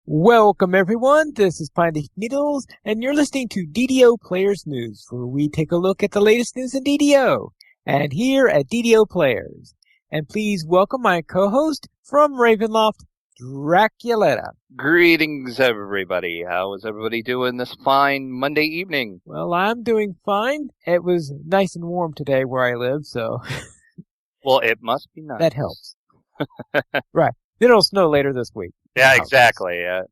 Welcome everyone, this is Pine Needles, and you're listening to DDO Players News, where we take a look at the latest news in DDO, and here at DDO Players. And please welcome my co-host from Ravenloft, Draculetta. Greetings, everybody. How is everybody doing this fine Monday evening? Well, I'm doing fine. It was nice and warm today where I live, so... Well, it must be nice. That helps. Right. Then it'll snow later this week. Yeah, exactly. Yeah.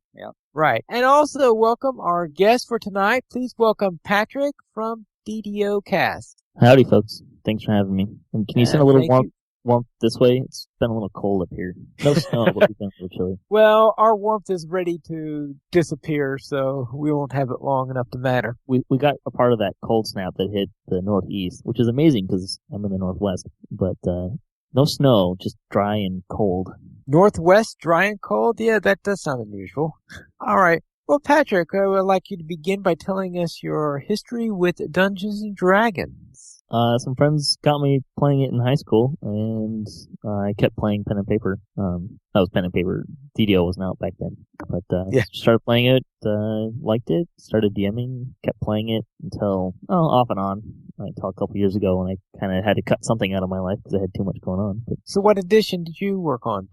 Right. And also welcome our guest for tonight. Please welcome Patrick from DDO Cast. Howdy, folks. Thanks for having me. And can you send a little warmth this way? It's been a little cold up here. No snow, but it's been a little chilly. Well, our warmth is ready to disappear, so we won't have it long enough to matter. We got a part of that cold snap that hit the northeast, which is amazing because I'm in the northwest. But no snow, just dry and cold. Northwest, dry and cold? Yeah, that does sound unusual. All right. Well, Patrick, I would like you to begin by telling us your history with Dungeons & Dragons. Some friends got me playing it in high school, and I kept playing pen and paper. That was pen and paper. DDO wasn't out back then. But started playing it, liked it, started DMing, kept playing it until, off and on. Until a couple years ago when I kind of had to cut something out of my life because I had too much going on. But, so what edition did you work on?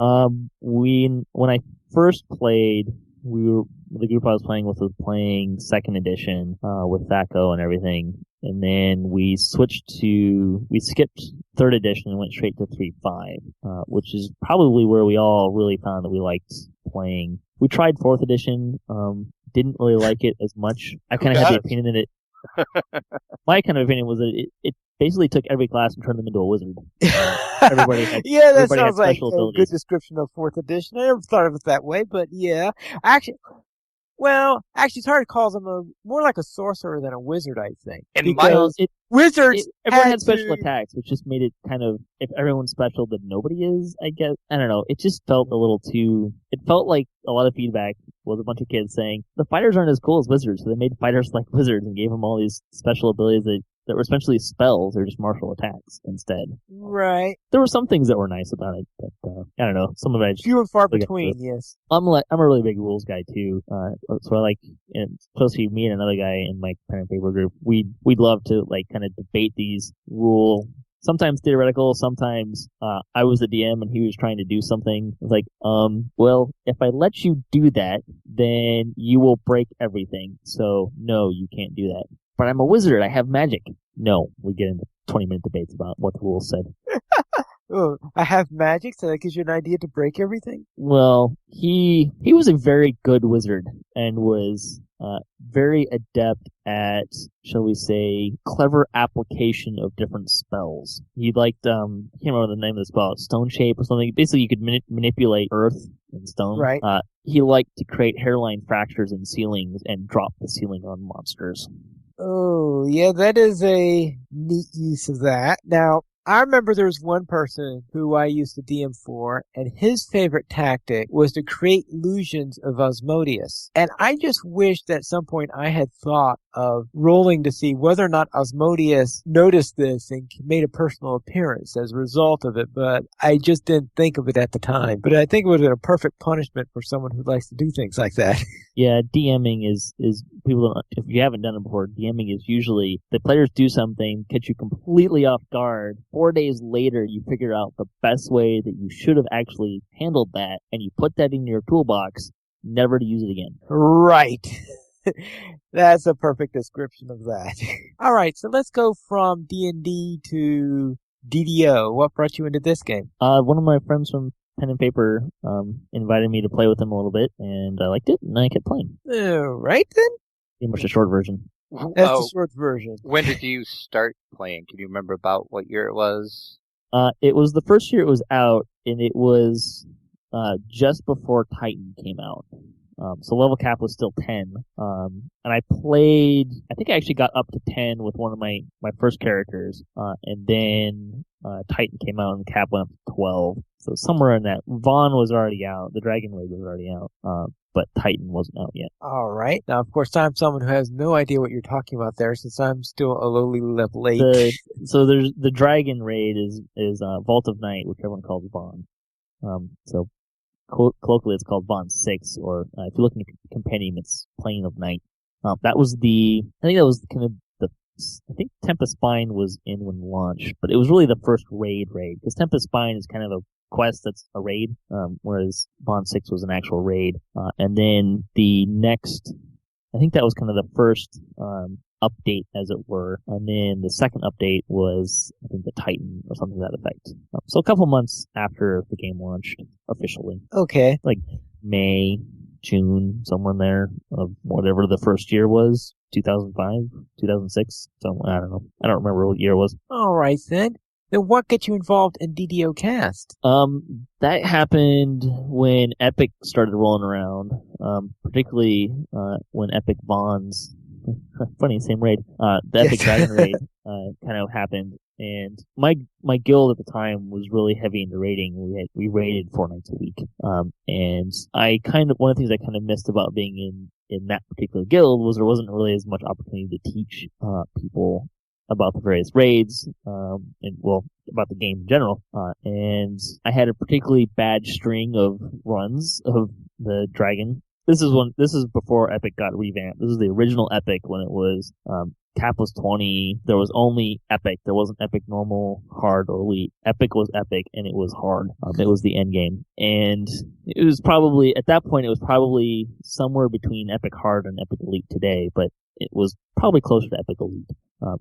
when I first played, the group I was playing with was playing second edition with THACO and everything. And then we skipped third edition and went straight to 3.5, which is probably where we all really found that we liked playing. We tried fourth edition, didn't really like it as much. I kind of had the opinion that my kind of opinion was that it basically took every class and turned them into a wizard. Everybody that sounds like a good description of fourth edition. I never thought of it that way, but yeah. Actually, it's hard to call them more like a sorcerer than a wizard, I think. Wizards everyone had special attacks, which just made it kind of, if everyone's special, then nobody is, I guess. I don't know. It just felt a little too, it felt like a lot of feedback was a bunch of kids saying, the fighters aren't as cool as wizards, so they made fighters like wizards and gave them all these special abilities that were essentially spells or just martial attacks instead. Right. There were some things that were nice about it, but I don't know. Some of it few and far between. Yes. I'm a really big rules guy too. So I like, and especially me and another guy in my pen and paper group, we'd love to like kind of debate these sometimes theoretical, sometimes I was the DM and he was trying to do something. It's like, well, if I let you do that, then you will break everything. So no, you can't do that. But I'm a wizard. I have magic. No, we get into 20-minute debates about what the rules said. Oh, I have magic, so that gives you an idea to break everything? Well, he was a very good wizard and was very adept at, shall we say, clever application of different spells. He liked, I can't remember the name of the spell, Stone Shape or something. Basically, you could manipulate earth and stone. Right. He liked to create hairline fractures in ceilings and drop the ceiling on monsters. Oh, yeah, that is a neat use of that. Now, I remember there was one person who I used to DM for, and his favorite tactic was to create illusions of Osmodeus. And I just wished that at some point I had thought of rolling to see whether or not Osmodeus noticed this and made a personal appearance as a result of it, but I just didn't think of it at the time. But I think it would have been a perfect punishment for someone who likes to do things like that. Yeah, DMing is people don't, if you haven't done it before, DMing is usually the players do something, catch you completely off guard. 4 days later, you figure out the best way that you should have actually handled that, and you put that in your toolbox, never to use it again. Right. That's a perfect description of that. All right, so let's go from D&D to DDO. What brought you into this game? One of my friends from Pen and Paper invited me to play with him a little bit, and I liked it, and I kept playing. All right, then. Pretty much a short version. That's the short version. When did you start playing? Can you remember about what year it was? It was the first year it was out, and it was just before Titan came out. So level cap was still 10. And I think I actually got up to 10 with one of my first characters. And then Titan came out and cap went up to 12. So somewhere in that. Vaughn was already out. The Dragon Raid was already out. But Titan wasn't out yet. All right. Now, of course, I'm someone who has no idea what you're talking about there, since I'm still a lowly level 8. So there's the Dragon Raid is Vault of Night, which everyone calls Vaughn. So colloquially it's called Bond 6, or if you're looking at the compendium, it's Plane of Night. I think that was kind of I think Tempest Spine was in when launched, but it was really the first raid, because Tempest Spine is kind of a quest that's a raid, whereas Bond 6 was an actual raid. And then the next, I think that was kind of the first update, as it were, and then the second update was, I think, the Titan or something to that effect. So a couple months after the game launched officially. Okay. Like May, June, somewhere in there, of whatever the first year was, 2005, 2006, so I don't know. I don't remember what year it was. All right, then. Then what got you involved in DDO Cast? That happened when Epic started rolling around, particularly when Epic Bonds, funny, same raid, the Epic Dragon raid kind of happened. And my guild at the time was really heavy into raiding. We raided 4 nights a week. And one of the things I kind of missed about being in that particular guild was there wasn't really as much opportunity to teach people about the various raids, about the game in general. And I had a particularly bad string of runs of the Dragon. This is before Epic got revamped. This is the original Epic when it was, cap was 20. There was only Epic. There wasn't Epic Normal, Hard, or Elite. Epic was Epic, and it was Hard. It was the end game. And it was probably, at that point, it was probably somewhere between Epic Hard and Epic Elite today, but it was probably closer to Epic Elite.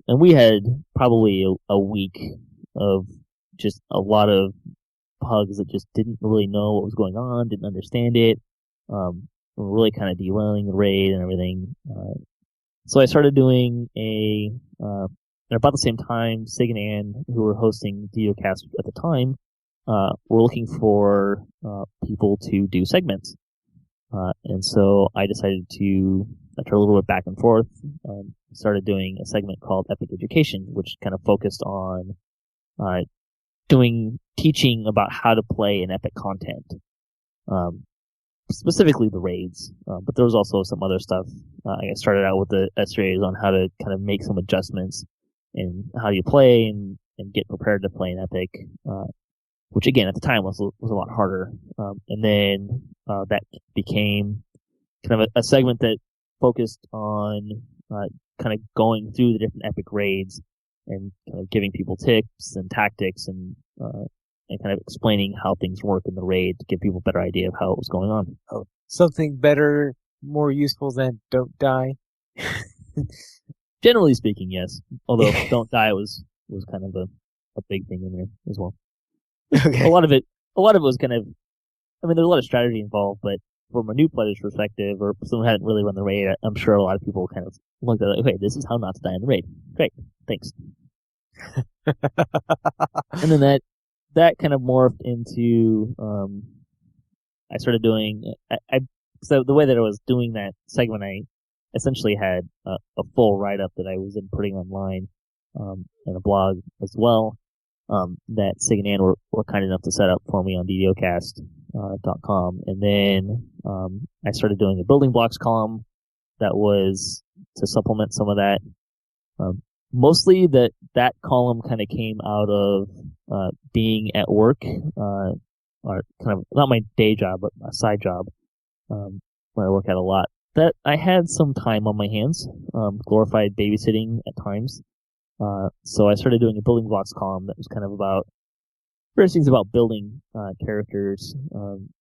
And we had probably a week of just a lot of pugs that just didn't really know what was going on, didn't understand it, were really kind of derailing the raid and everything. So I started doing at about the same time, Sig and Ann, who were hosting DDOcast at the time, were looking for people to do segments. And so I decided after a little bit back and forth, started doing a segment called Epic Education, which kind of focused on teaching about how to play in Epic content. Specifically the raids, but there was also some other stuff. I started out with the series on how to kind of make some adjustments in how you play and get prepared to play in Epic, which again at the time was a lot harder. And then that became kind of a segment that focused on kind of going through the different Epic raids and kind of giving people tips and tactics and kind of explaining how things work in the raid to give people a better idea of how it was going on. Oh, something better, more useful than Don't Die? Generally speaking, yes. Although Don't Die was kind of a big thing in there as well. Okay. A lot of it was kind of, I mean, there's a lot of strategy involved, but from a new player's perspective, or someone who hadn't really run the raid, I'm sure a lot of people kind of looked at it, okay, this is how not to die in the raid. Great, thanks. And then that kind of morphed into, I started doing, so the way that I was doing that segment, I essentially had a full write-up that I was then putting online, and a blog as well, that Sig and Ann were kind enough to set up for me on DDOcast.com. And then, I started doing a building blocks column that was to supplement some of that. Mostly that column kind of came out of being at work, or kind of not my day job, but my side job, where I work at a lot. That I had some time on my hands, glorified babysitting at times. So I started doing a building blocks column that was kind of about various things about building characters.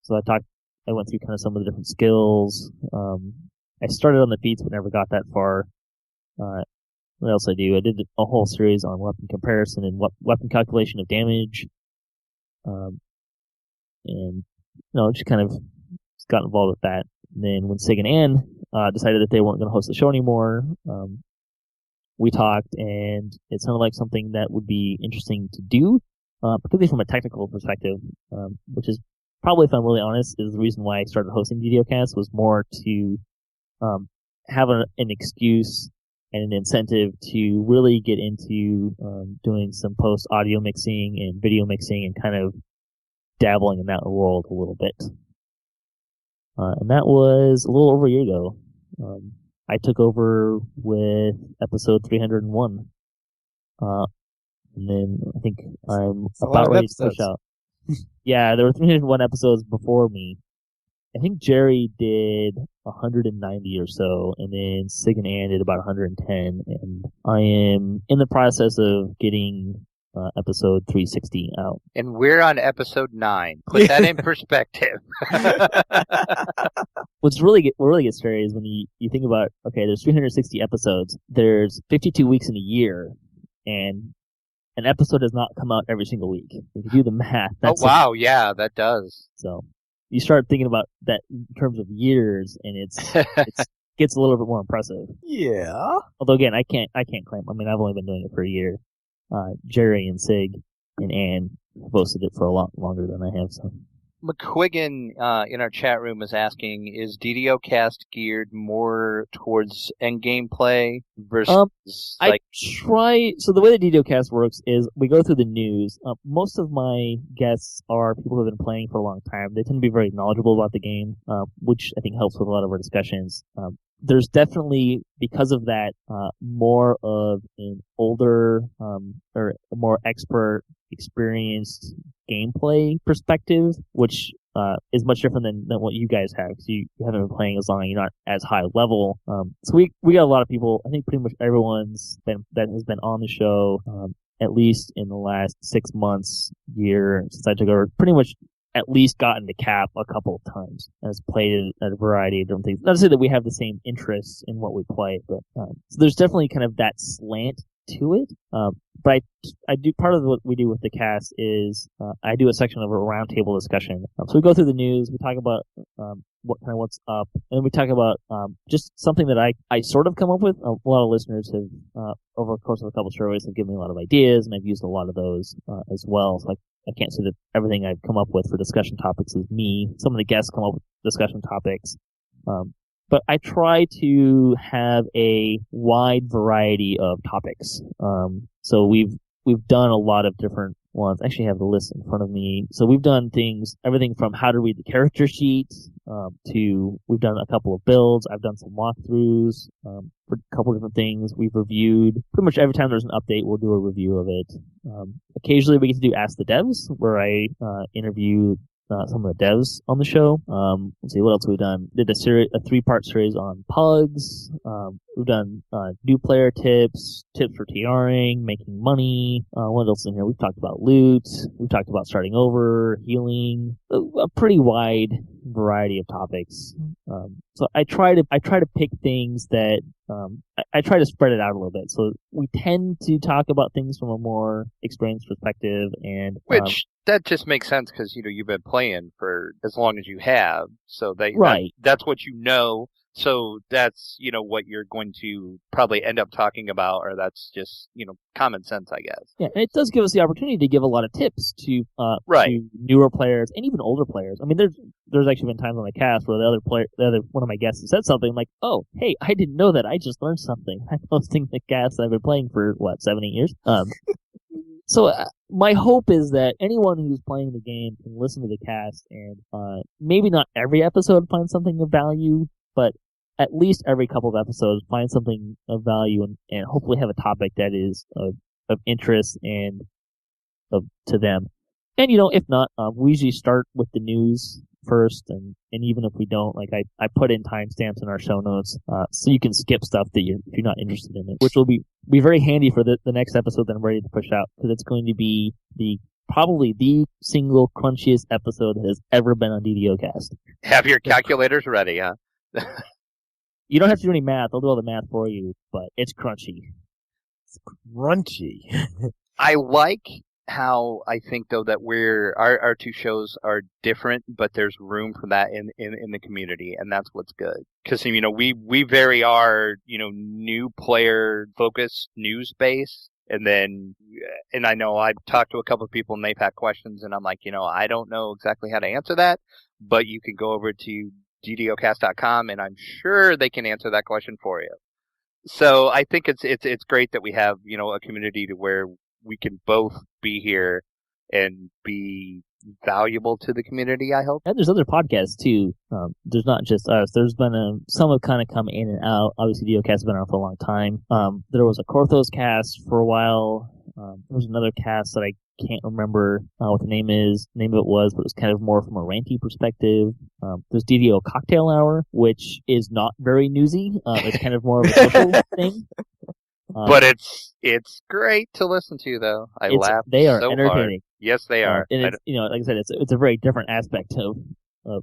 So I went through kind of some of the different skills. I started on the feats, but never got that far. What else I do? I did a whole series on weapon comparison and weapon calculation of damage. And just kind of got involved with that. And then when Sig and Ann decided that they weren't going to host the show anymore, we talked, and it sounded like something that would be interesting to do, particularly from a technical perspective, which is probably, if I'm really honest, is the reason why I started hosting DDOcast, was more to have an excuse and an incentive to really get into doing some post audio mixing and video mixing and kind of dabbling in that world a little bit. And that was a little over a year ago. I took over with episode 301. And then I think I'm about ready to push out. Yeah, there were 301 episodes before me. I think Jerry did 190 or so, and then Sig and Ann did about 110, and I am in the process of getting episode 360 out. And we're on episode 9. Put that in perspective. What really gets scary is when you think about, okay, there's 360 episodes, there's 52 weeks in a year, and an episode does not come out every single week. If you do the math, that's Yeah, that does. So you start thinking about that in terms of years, and it gets a little bit more impressive. Yeah. Although again, I can't claim. I mean, I've only been doing it for a year. Jerry and Sig and Ann posted it for a lot longer than I have. So McQuiggan in our chat room is asking, is DDO cast geared more towards endgame play versus I try. So the way the DDO cast works is we go through the news. Most of my guests are people who have been playing for a long time. They tend to be very knowledgeable about the game, which I think helps with a lot of our discussions. There's definitely, because of that, more of an older or a more expert, experienced gameplay perspective, which is much different than what you guys have, because you haven't been playing as long and you're not as high level. So we got a lot of people. I think pretty much everyone's that has been on the show, at least in the last 6 months, year since I took over. Pretty much at least gotten to cap a couple of times and has played at a variety of different things. Not to say that we have the same interests in what we play, but so there's definitely kind of that slant to it. But I do, part of what we do with the cast is I do a section of a roundtable discussion. So we go through the news, we talk about what's up, and then we talk about just something that I sort of come up with. A lot of listeners have over the course of a couple of surveys have given me a lot of ideas, and I've used a lot of those as well. So I can't say that everything I've come up with for discussion topics is me. Some of the guests come up with discussion topics. But I try to have a wide variety of topics. So we've done a lot of different ones. I actually have the list in front of me. So we've done everything from how to read the character sheet, to we've done a couple of builds. I've done some walkthroughs, for a couple of different things. We've reviewed pretty much every time there's an update, we'll do a review of it. Occasionally we get to do Ask the Devs, where I interview some of the devs on the show. Let's see, what else we've done. Did a 3-part series on pugs. We've done new player tips for TRing, making money. What else in here? We've talked about loot. We've talked about starting over, healing. A pretty wide variety of topics. So I try to pick things that I try to spread it out a little bit. So we tend to talk about things from a more experienced perspective, and which that just makes sense because you've been playing for as long as you have, so that's what you know. So that's what you're going to probably end up talking about, or that's just common sense, I guess. Yeah, and it does give us the opportunity to give a lot of tips to newer players and even older players. I mean, there's actually been times on the cast where the other one of my guests has said something like, "Oh, hey, I didn't know that. I just learned something." I'm posting the cast I've been playing for 7-8 years. So my hope is that anyone who's playing the game can listen to the cast and maybe not every episode find something of value, but at least every couple of episodes find something of value and hopefully have a topic that is of interest and to them. And if not, we usually start with the news first, and even if we don't, like I put in timestamps in our show notes, so you can skip stuff that if you're not interested in it, which will be very handy for the next episode that I'm ready to push out, because it's going to be probably the single crunchiest episode that has ever been on DDO Cast. Have your calculators ready, huh? You don't have to do any math. I'll do all the math for you, but it's crunchy. It's crunchy. I like how I think though that our two shows are different, but there's room for that in the community, and that's what's good. Because we very are new player focused news base, and I know I've talked to a couple of people and they've had questions, and I'm like, I don't know exactly how to answer that, but you can go over to ddocast.com and I'm sure they can answer that question for you. So I think it's great that we have a community to where we can both be here and be valuable to the community, I hope. And there's other podcasts too. There's not just us. There's been some have kind of come in and out. Obviously, DDO Cast has been around for a long time. There was a Korthos cast for a while. There was another cast that I can't remember what the name of it was, but it was kind of more from a ranty perspective. There's DDO Cocktail Hour, which is not very newsy. It's kind of more of a social thing. But it's great to listen to, though. I laugh They are so entertaining. hard. Yes, they are. And it's, like I said, it's a very different aspect of.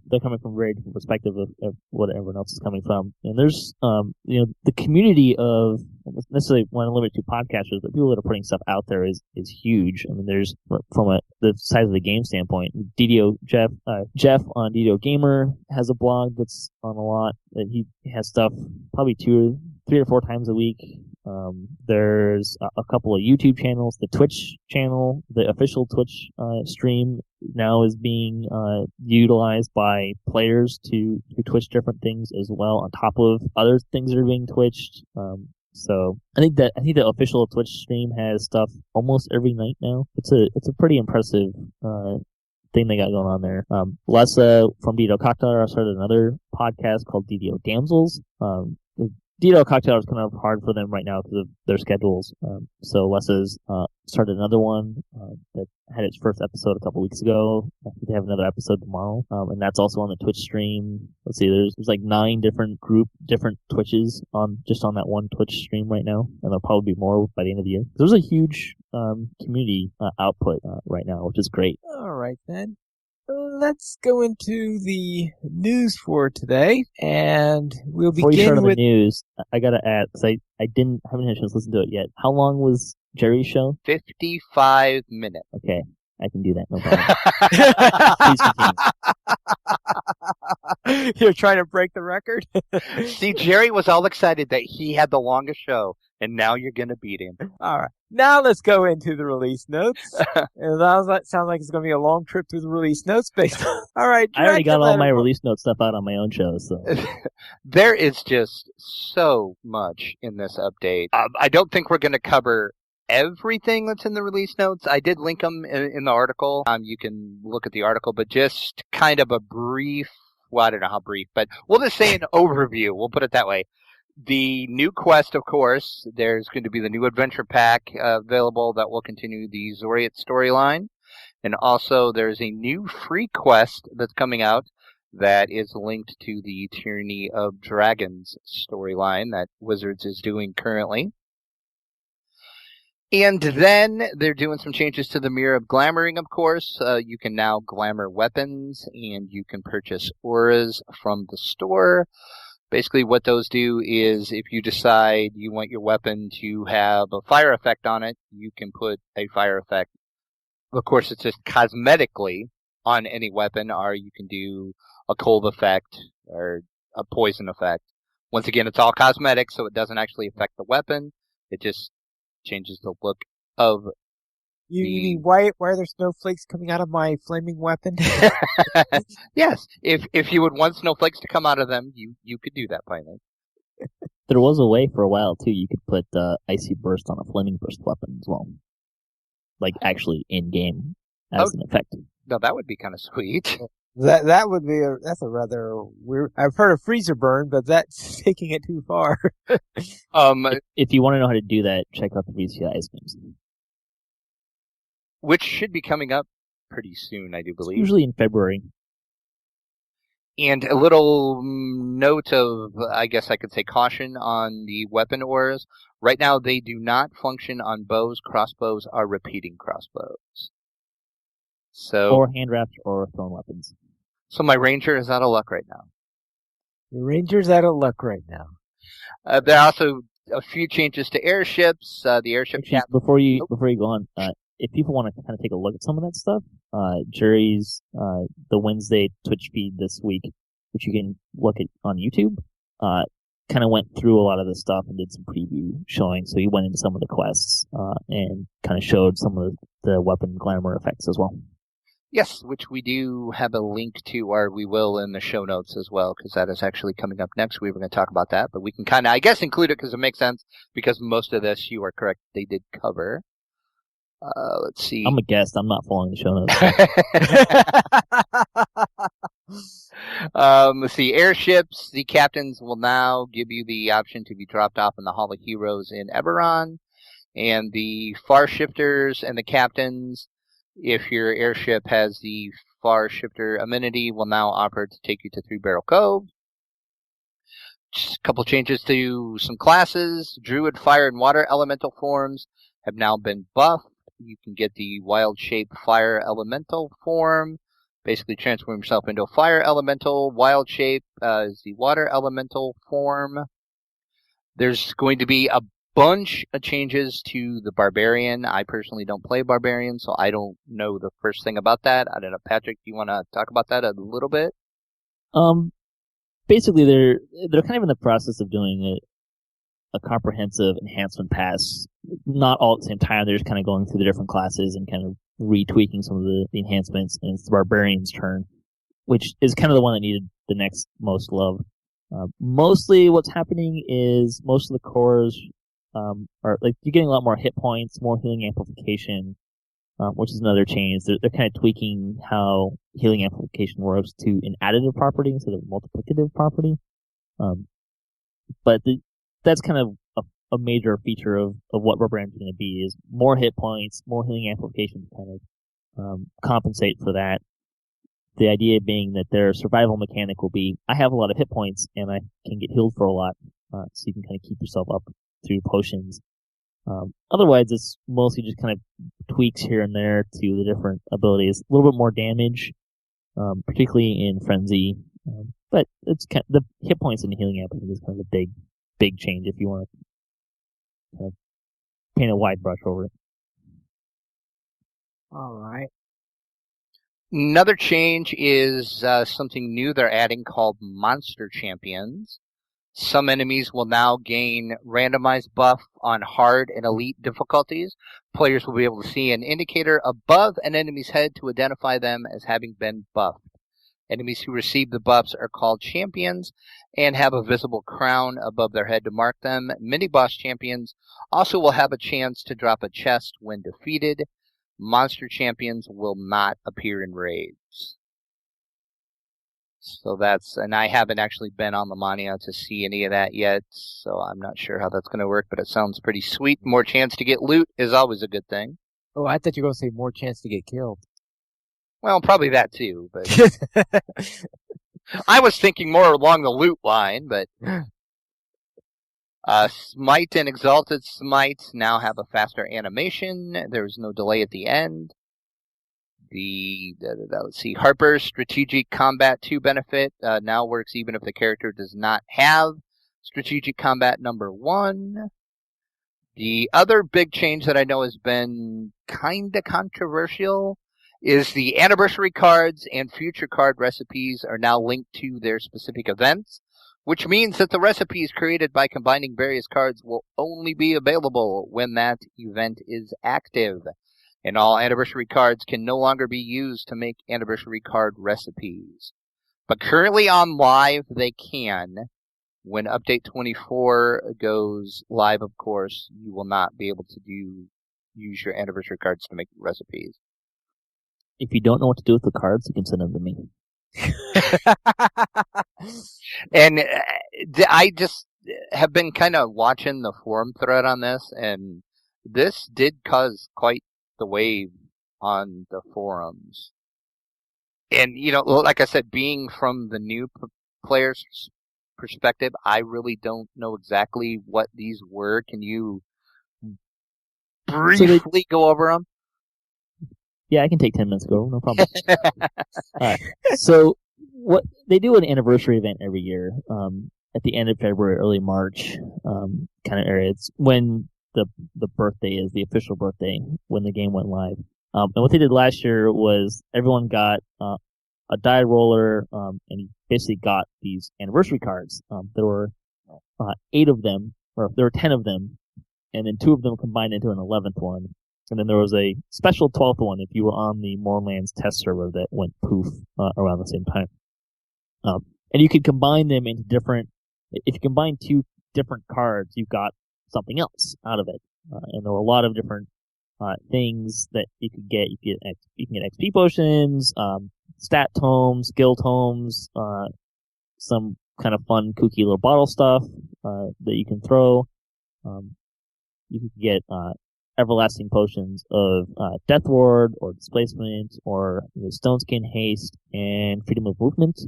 They're coming from a very different perspective of what everyone else is coming from. And there's, the community of, not necessarily want to limit it to podcasters, but people that are putting stuff out there is huge. I mean, there's, from the size of the game standpoint, DDO Jeff on DDO Gamer has a blog that's on a lot, that he has stuff probably 3 or 4 times a week. There's a couple of YouTube channels. The Twitch channel, the official Twitch stream now is being utilized by players to Twitch different things as well, on top of other things that are being twitched. So I think the official Twitch stream has stuff almost every night now. It's a pretty impressive thing they got going on there. Lessa from DDO Cocktail started another podcast called DDO Damsels. DDO Cocktail is kind of hard for them right now because of their schedules. So Lessa's started another one that had its first episode a couple weeks ago. I think they have another episode tomorrow, and that's also on the Twitch stream. Let's see, there's like 9 different Twitches on that one Twitch stream right now, and there'll probably be more by the end of the year. There's a huge community output right now, which is great. All right then. Let's go into the news for today, and we'll begin with... Before you start on the news, I gotta add, because I haven't had a chance to listen to it yet. How long was Jerry's show? 55 minutes. Okay, I can do that, no problem. Please continue. You're trying to break the record? See, Jerry was all excited that he had the longest show, and now you're gonna beat him. All right. Now let's go into the release notes. And that sounds like it's going to be a long trip through the release notes. All right. I already got all my release note stuff out on my own show. So there is just so much in this update. I don't think we're going to cover everything that's in the release notes. I did link them in the article. You can look at the article, but just kind of a brief, well, I don't know how brief, but we'll just say an overview. We'll put it that way. The new quest, of course, there's going to be the new adventure pack available that will continue the Zoriat storyline. And also there's a new free quest that's coming out that is linked to the Tyranny of Dragons storyline that Wizards is doing currently. And then they're doing some changes to the Mirror of Glamoring, of course. You can now glamour weapons, and you can purchase auras from the store. Basically, what those do is if you decide you want your weapon to have a fire effect on it, you can put a fire effect. Of course, it's just cosmetically on any weapon, or you can do a cold effect or a poison effect. Once again, it's all cosmetic, so it doesn't actually affect the weapon. It just changes the look of You mean why are there snowflakes coming out of my flaming weapon? Yes, if you would want snowflakes to come out of them, you could do that finally. There was a way for a while too. You could put icy burst on a flaming burst weapon as well, like actually in game as an effect. No, that would be kind of sweet. That would be that's a rather weird. I've heard of freezer burn, but that's taking it too far. If you want to know how to do that, check out the VCI Ice games, which should be coming up pretty soon, I do believe. It's usually in February. And a little note of, I guess I could say, caution on the weapon auras. Right now, they do not function on bows, crossbows, or repeating crossbows. Or hand wrapped or thrown weapons. So my ranger is out of luck right now. Your ranger's out of luck right now. There are also a few changes to airships. The airship captain. Before you go on, if people want to kind of take a look at some of that stuff, Jerry's the Wednesday Twitch feed this week, which you can look at on YouTube, kind of went through a lot of the stuff and did some preview showing. So he went into some of the quests and kind of showed some of the weapon glamour effects as well. Yes, which we do have a link to, or we will in the show notes as well, because that is actually coming up next. We were going to talk about that, but we can kind of, I guess, include it because it makes sense, because most of this, you are correct, they did cover. Let's see. I'm a guest. I'm not following the show notes. Let's see. Airships, the captains will now give you the option to be dropped off in the Hall of Heroes in Eberron. And the far shifters and the captains If your airship has the Far Shifter amenity, will now offer to take you to Three Barrel Cove. Just a couple changes to some classes. Druid, Fire, and Water Elemental forms have now been buffed. You can get the Wild Shape Fire Elemental form. Basically transform yourself into a Fire Elemental. Wild Shape is the Water Elemental form. There's going to be a bunch of changes to the Barbarian. I personally don't play Barbarian, so I don't know the first thing about that. I don't know, Patrick, do you want to talk about that a little bit? Basically, they're kind of in the process of doing a comprehensive enhancement pass. Not all at the same time. They're just kind of going through the different classes and kind of retweaking some of the enhancements. And it's the Barbarian's turn, which is kind of the one that needed the next most love. Mostly what's happening is most of the cores are like you're getting a lot more hit points, more healing amplification, which is another change. They're kind of tweaking how healing amplification works to an additive property instead of multiplicative property. But that's kind of a major feature of what Barbarian's going to be is more hit points, more healing amplification to kind of compensate for that. The idea being that their survival mechanic will be, I have a lot of hit points and I can get healed for a lot, so you can kind of keep yourself up through potions. Otherwise, it's mostly just kind of tweaks here and there to the different abilities. A little bit more damage, particularly in Frenzy, but it's kind of, the hit points and the healing amplification is kind of a big change if you want to kind of paint a wide brush over it. All right. Another change is something new they're adding called Monster Champions. Some enemies will now gain randomized buff on hard and elite difficulties. Players will be able to see an indicator above an enemy's head to identify them as having been buffed. Enemies who receive the buffs are called champions and have a visible crown above their head to mark them. Mini-boss champions also will have a chance to drop a chest when defeated. Monster champions will not appear in raids. So and I haven't actually been on the Mania to see any of that yet, so I'm not sure how that's going to work, but it sounds pretty sweet. More chance to get loot is always a good thing. Oh, I thought you were going to say more chance to get killed. Well, probably that too, but I was thinking more along the loot line, but Smite and Exalted Smite now have a faster animation. There's no delay at the end. Let's see, Harper's Strategic Combat 2 benefit now works even if the character does not have Strategic Combat number 1. The other big change that I know has been kinda controversial is the anniversary cards and future card recipes are now linked to their specific events, which means that the recipes created by combining various cards will only be available when that event is active. And all anniversary cards can no longer be used to make anniversary card recipes. But currently on live, they can. When Update 24 goes live, of course, you will not be able to use your anniversary cards to make recipes. If you don't know what to do with the cards, you can send them to me. And I just have been kind of watching the forum thread on this, and this did cause quite the wave on the forums. And, like I said, being from the new player's perspective, I really don't know exactly what these were. Can you briefly go over them? Yeah, I can take 10 minutes to go over, no problem. Alright, so what they do an anniversary event every year, at the end of February, early March, kind of area. It's when the birthday is, the official birthday, when the game went live. And what they did last year was everyone got a die roller, and you basically got these anniversary cards. There were 8 of them, or there were 10 of them, and then 2 of them combined into an 11th one. And then there was a special 12th one if you were on the Mournlands test server that went poof around the same time. And you could combine them into different. If you combine 2 different cards, you got something else out of it. And there were a lot of different things that you could get. You can get XP potions, stat tomes, skill tomes, some kind of fun, kooky little bottle stuff that you can throw. You could get everlasting potions of Death Ward or Displacement or Stone Skin Haste and Freedom of Movement,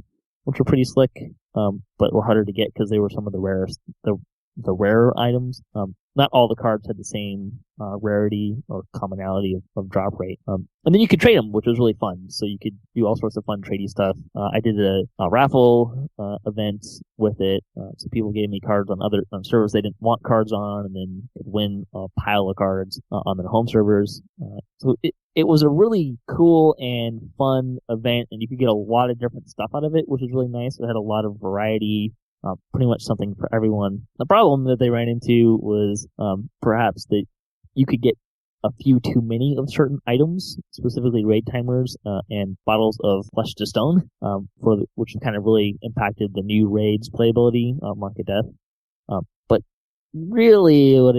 which were pretty slick, but were harder to get because they were some of the rarest, the rarer items. Not all the cards had the same rarity or commonality of drop rate. And then you could trade them, which was really fun. So you could do all sorts of fun tradey stuff. I did a raffle event with it, so people gave me cards on servers they didn't want cards on, and then could win a pile of cards on their home servers. So it was a really cool and fun event, and you could get a lot of different stuff out of it, which was really nice. It had a lot of variety. Pretty much something for everyone. The problem that they ran into was perhaps that you could get a few too many of certain items, specifically raid timers and bottles of Flesh to Stone, which kind of really impacted the new raids playability, Mark of Death. But really, what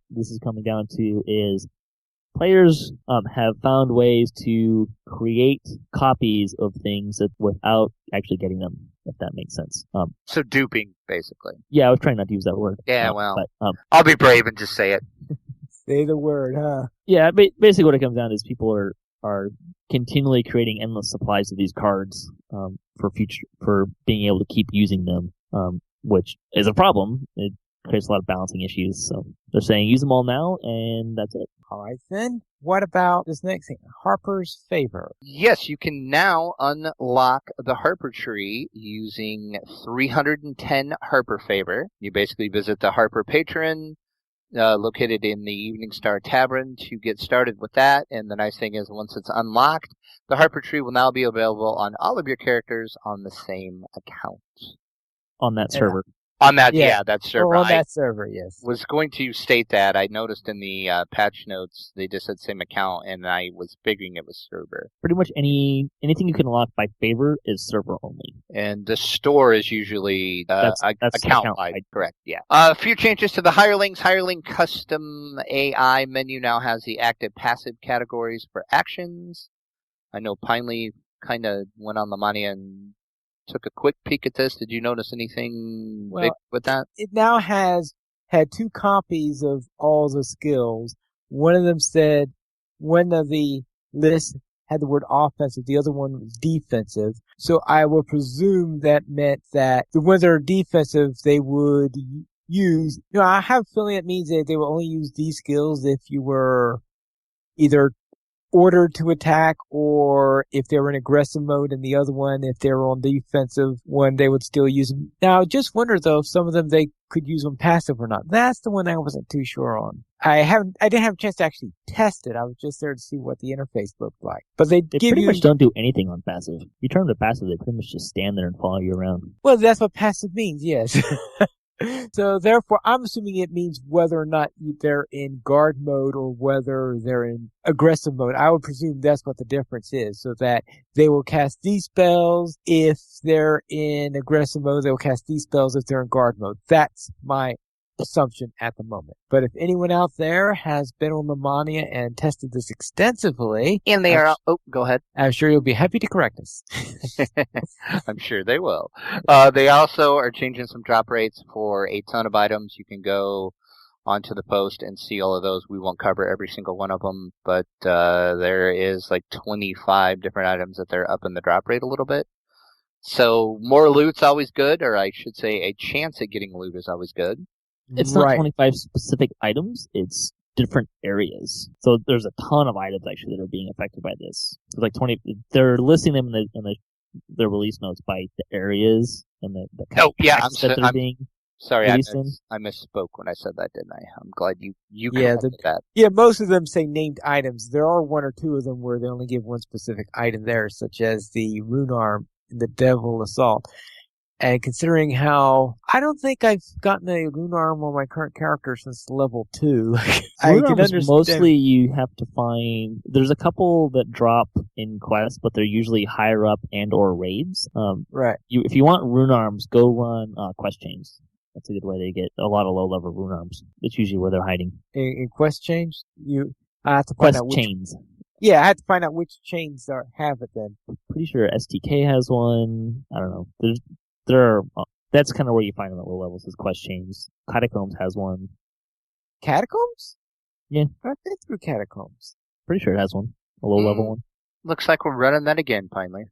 this is coming down to is players have found ways to create copies of things without actually getting them, if that makes sense. So duping, basically. Yeah, I was trying not to use that word. Yeah, I'll be brave and just say it. Say the word, huh? Yeah, basically what it comes down to is people are continually creating endless supplies of these cards for being able to keep using them, which is a problem. It creates a lot of balancing issues. So they're saying use them all now, and that's it. All right, then. What about this next thing? Harper's Favor. Yes, you can now unlock the Harper tree using 310 Harper Favor. You basically visit the Harper Patron, located in the Evening Star Tavern, to get started with that. And the nice thing is, once it's unlocked, the Harper tree will now be available on all of your characters on the same account. On that server. On that, that server. On that server, yes. Was going to state that. I noticed in the patch notes they just said same account, and I was figuring it was server. Pretty much anything you can unlock by favor is server only. And the store is usually that's account-wide. Correct, yeah. A few changes to the Hirelings. Hireling Custom AI menu now has the active passive categories for actions. I know Pinely kind of went on the money and took a quick peek at this. Did you notice anything big with that? It now had two copies of all the skills. One of them said one of the lists had the word offensive, the other one was defensive. So I will presume that meant that the ones that are defensive they would use. I have a feeling it means that they will only use these skills if you were either ordered to attack, or if they were in aggressive mode, and the other one, if they were on defensive one, they would still use them. Now, I just wonder though if some of them they could use them passive or not. That's the one I wasn't too sure on. I didn't have a chance to actually test it. I was just there to see what the interface looked like. But they pretty much don't do anything on passive. You turn them to passive, they pretty much just stand there and follow you around. Well, that's what passive means, yes. So therefore, I'm assuming it means whether or not they're in guard mode or whether they're in aggressive mode. I would presume that's what the difference is, so that they will cast these spells if they're in aggressive mode. They will cast these spells if they're in guard mode. That's my assumption at the moment. But if anyone out there has been on Lemania and tested this extensively, and they go ahead. I'm sure you'll be happy to correct us. I'm sure they will. They also are changing some drop rates for a ton of items. You can go onto the post and see all of those. We won't cover every single one of them, but there is like 25 different items that they're up in the drop rate a little bit. So more loot's always good, or I should say a chance at getting loot is always good. It's not 25 specific items, it's different areas. So there's a ton of items actually that are being affected by this. It's like 20, they're listing them in the release notes by the areas and the kind of packs that they're being sorry, released in. I misspoke when I said that, didn't I? I'm glad you corrected that. Yeah, most of them say named items. There are one or two of them where they only give one specific item there, such as the rune arm and the devil assault. And considering how I don't think I've gotten a rune arm on my current character since level 2. Rune arms mostly you have to find. There's a couple that drop in quests, but they're usually higher up and or raids. Right. If you want rune arms, go run quest chains. That's a good way to get a lot of low level rune arms. That's usually where they're hiding. In quest chains, I have to find out which chains. Yeah, I have to find out which chains have it then. Pretty sure STK has one. I don't know. That's kind of where you find them at low levels, is quest chains. Catacombs has one. Catacombs? I've been through Catacombs. Pretty sure it has one. A low-level one. Looks like we're running that again, finally.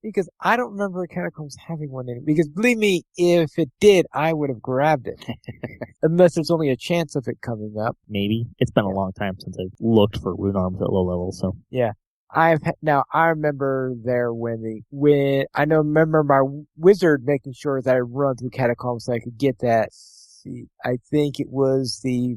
Because I don't remember Catacombs having one in it. Because believe me, if it did, I would have grabbed it. Unless there's only a chance of it coming up. Maybe. It's been a long time since I've looked for rune arms at low level, so. Yeah. Now I remember there when remember my wizard making sure that I run through Catacombs so I could get that. See, I think it was the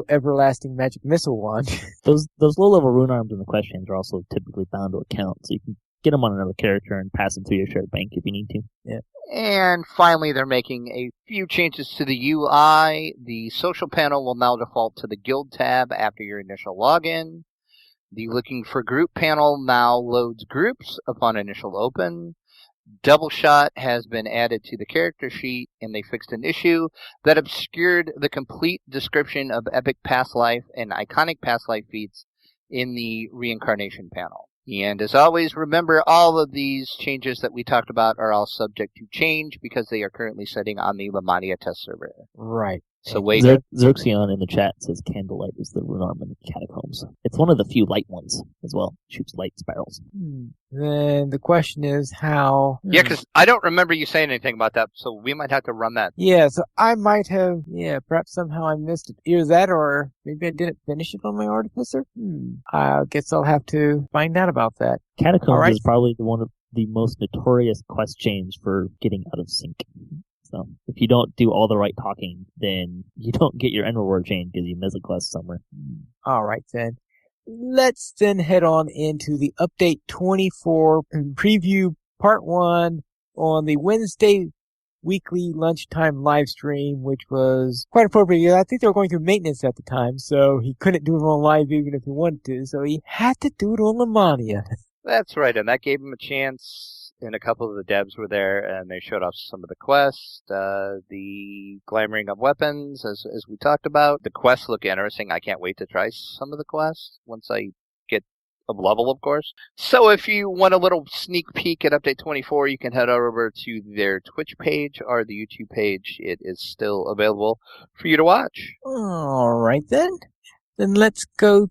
everlasting magic missile one. Those low-level rune arms in the questions are also typically bound to account, so you can get them on another character and pass them through your shared bank if you need to. Yeah. And finally, they're making a few changes to the UI. The social panel will now default to the guild tab after your initial login. The looking for group panel now loads groups upon initial open. Double shot has been added to the character sheet, and they fixed an issue that obscured the complete description of epic past life and iconic past life feats in the reincarnation panel. And as always, remember all of these changes that we talked about are all subject to change because they are currently sitting on the Lamania test server. Right. So wait. Xerxion in the chat says Candlelight is the rune arm in the Catacombs. It's one of the few light ones as well. Shoots light spirals. Then the question is how... Yeah, because I don't remember you saying anything about that, so we might have to run that. Yeah, so I might have... Yeah, perhaps somehow I missed it. Either that or maybe I didn't finish it on my Artificer? I guess I'll have to find out about that. Catacombs is probably one of the most notorious quest chains for getting out of sync. So if you don't do all the right talking, then you don't get your end reward chain because you miss a quest somewhere. All right, then. Let's then head on into the Update 24 preview part 1 on the Wednesday weekly lunchtime live stream, which was quite appropriate. I think they were going through maintenance at the time, so he couldn't do it on live even if he wanted to, so he had to do it on Lamania. That's right, and that gave him a chance. And a couple of the devs were there, and they showed off some of the quests, the glamoring of weapons, as we talked about. The quests look interesting. I can't wait to try some of the quests once I get a level, of course. So if you want a little sneak peek at Update 24, you can head over to their Twitch page or the YouTube page. It is still available for you to watch. All right, then. Then let's go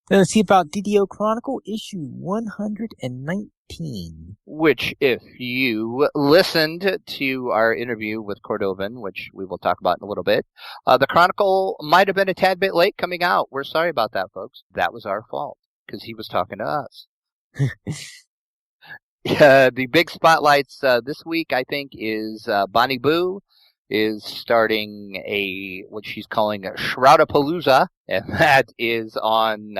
and see about DDO Chronicle issue 119. Which, if you listened to our interview with Cordovan, which we will talk about in a little bit, the Chronicle might have been a tad bit late coming out. We're sorry about that, folks. That was our fault, because he was talking to us. The big spotlights this week, I think, is Bonnie Boo is starting what she's calling a Shroudapalooza, and that is on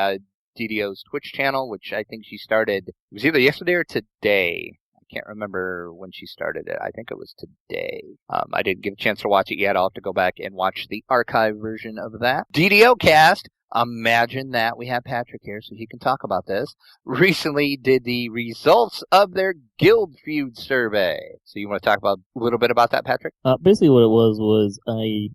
DDO's Twitch channel, which I think she started, it was either yesterday or today. I can't remember when she started it. I think it was today. I didn't get a chance to watch it yet. I'll have to go back and watch the archive version of that. DDO Cast, imagine that. We have Patrick here so he can talk about this. Recently did the results of their Guild Feud survey. So you want to talk about a little bit about that, Patrick? Basically what it was I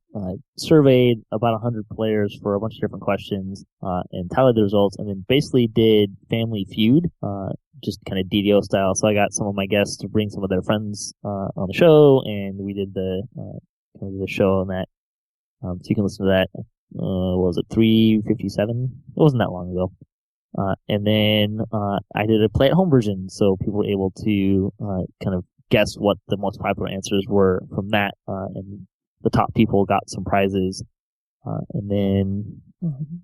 surveyed about 100 players for a bunch of different questions and tallied the results, and then basically did Family Feud, just kind of DDO style. So I got some of my guests to bring some of their friends on the show, and we did the show on that. So you can listen to that. What was it, 357? It wasn't that long ago. And then I did a play-at-home version, so people were able to kind of guess what the most popular answers were from that, and the top people got some prizes. And then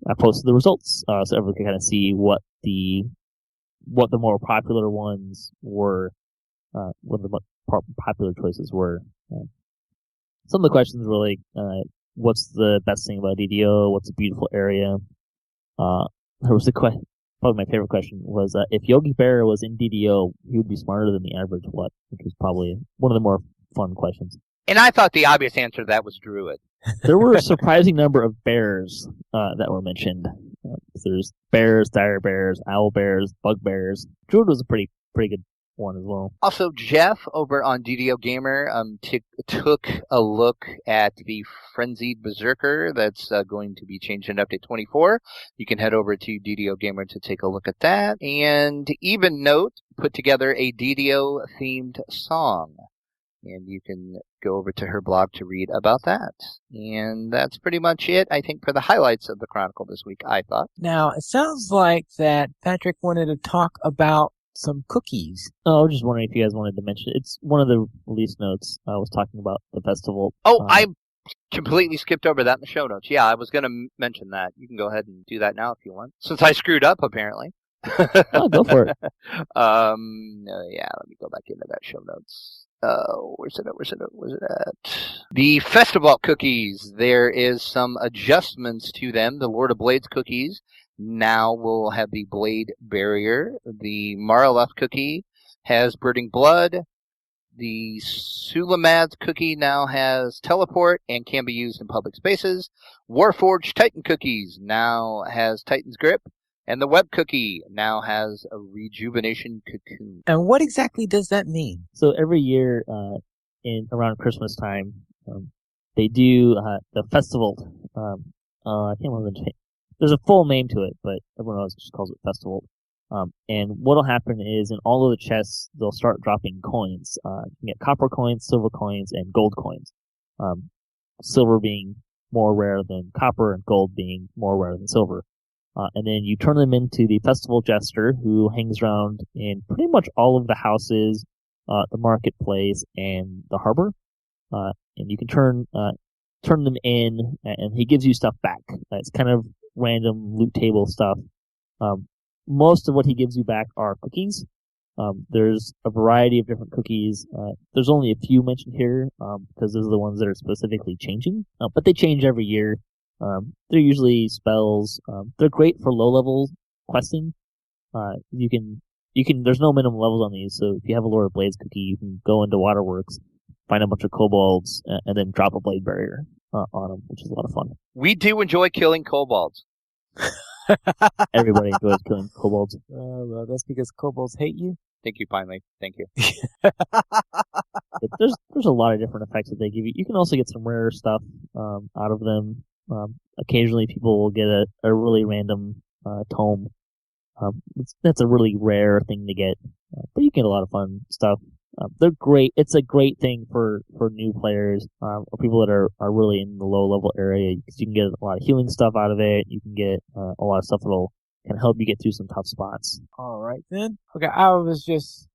I posted the results, so everyone could kind of see what the more popular ones were, what the more popular choices were. Some of the questions were like, what's the best thing about DDO? What's a beautiful area? There was probably my favorite question was, if Yogi Berra was in DDO, he would be smarter than the average what? Which was probably one of the more fun questions. And I thought the obvious answer to that was Druid. There were a surprising number of bears that were mentioned. There's bears, dire bears, owl bears, bug bears. Druid was a pretty good one as well. Also, Jeff over on DDO Gamer took a look at the Frenzied Berserker that's going to be changed in Update 24. You can head over to DDO Gamer to take a look at that. And Even Note put together a DDO-themed song. And you can go over to her blog to read about that. And that's pretty much it, I think, for the highlights of the Chronicle this week, I thought. Now, it sounds like that Patrick wanted to talk about some cookies. Oh, I was just wondering if you guys wanted to mention it. It's one of the release notes. I was talking about the festival. Oh, I completely skipped over that in the show notes. Yeah, I was going to mention that. You can go ahead and do that now if you want, since I screwed up, apparently. Oh, go for it. Yeah, let me go back into that show notes. Where's it at? The Festival cookies. There is some adjustments to them. The Lord of Blades cookies now will have the blade barrier. The Maraleth cookie has Birding Blood. The Sulamad cookie now has teleport and can be used in public spaces. Warforged Titan cookies now has Titan's Grip. And the Web cookie now has a rejuvenation cocoon. And what exactly does that mean? So every year, around Christmas time, they do the festival. I can't remember the name. There's a full name to it, but everyone else just calls it festival. And what'll happen is in all of the chests, they'll start dropping coins. You can get copper coins, silver coins, and gold coins. Silver being more rare than copper, and gold being more rare than silver. And then you turn them into the festival jester, who hangs around in pretty much all of the houses, the marketplace, and the harbor. And you can turn them in, and he gives you stuff back. It's kind of random loot table stuff. Most of what he gives you back are cookies. There's a variety of different cookies. There's only a few mentioned here, because those are the ones that are specifically changing. But they change every year. They're usually spells. They're great for low-level questing. There's no minimum levels on these, so if you have a Lord of Blades cookie, you can go into Waterworks, find a bunch of kobolds, and then drop a blade barrier on them, which is a lot of fun. We do enjoy killing kobolds. Everybody enjoys killing kobolds. Well, that's because kobolds hate you? Thank you, finally. Thank you. But there's a lot of different effects that they give you. You can also get some rare stuff out of them. Occasionally people will get a really random tome. That's a really rare thing to get, but you get a lot of fun stuff. They're great. It's a great thing for new players, or people that are really in the low level area, because you can get a lot of healing stuff out of it. You can get a lot of stuff that'll kind of help you get through some tough spots. All right then. Okay, I was just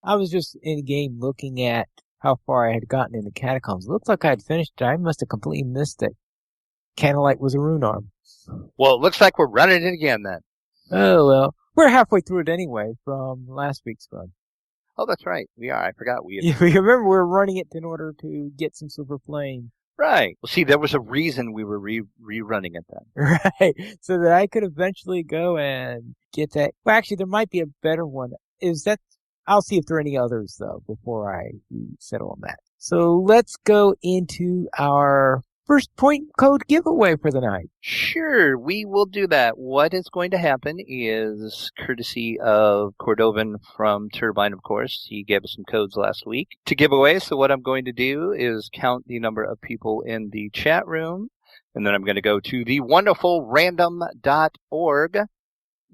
in game looking at how far I had gotten in the catacombs. It looks like I had finished it. I must have completely missed it. Candlelight was a rune arm. Well, it looks like we're running it again then. Oh well, we're halfway through it anyway from last week's run. Oh, that's right. We are. I forgot we had... You remember we were running it in order to get some silver flame. Right. Well, see, there was a reason we were rerunning it then. Right. So that I could eventually go and get that. Well, actually, there might be a better one. I'll see if there are any others, though, before I settle on that. So let's go into our first point code giveaway for the night. Sure, we will do that. What is going to happen is, courtesy of Cordovan from Turbine, of course, he gave us some codes last week to give away. So what I'm going to do is count the number of people in the chat room, and then I'm going to go to the wonderful random.org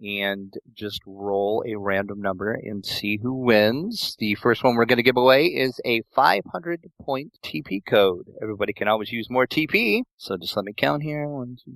and just roll a random number and see who wins. The first one we're going to give away is a 500-point TP code. Everybody can always use more TP, so just let me count here. 1, 2,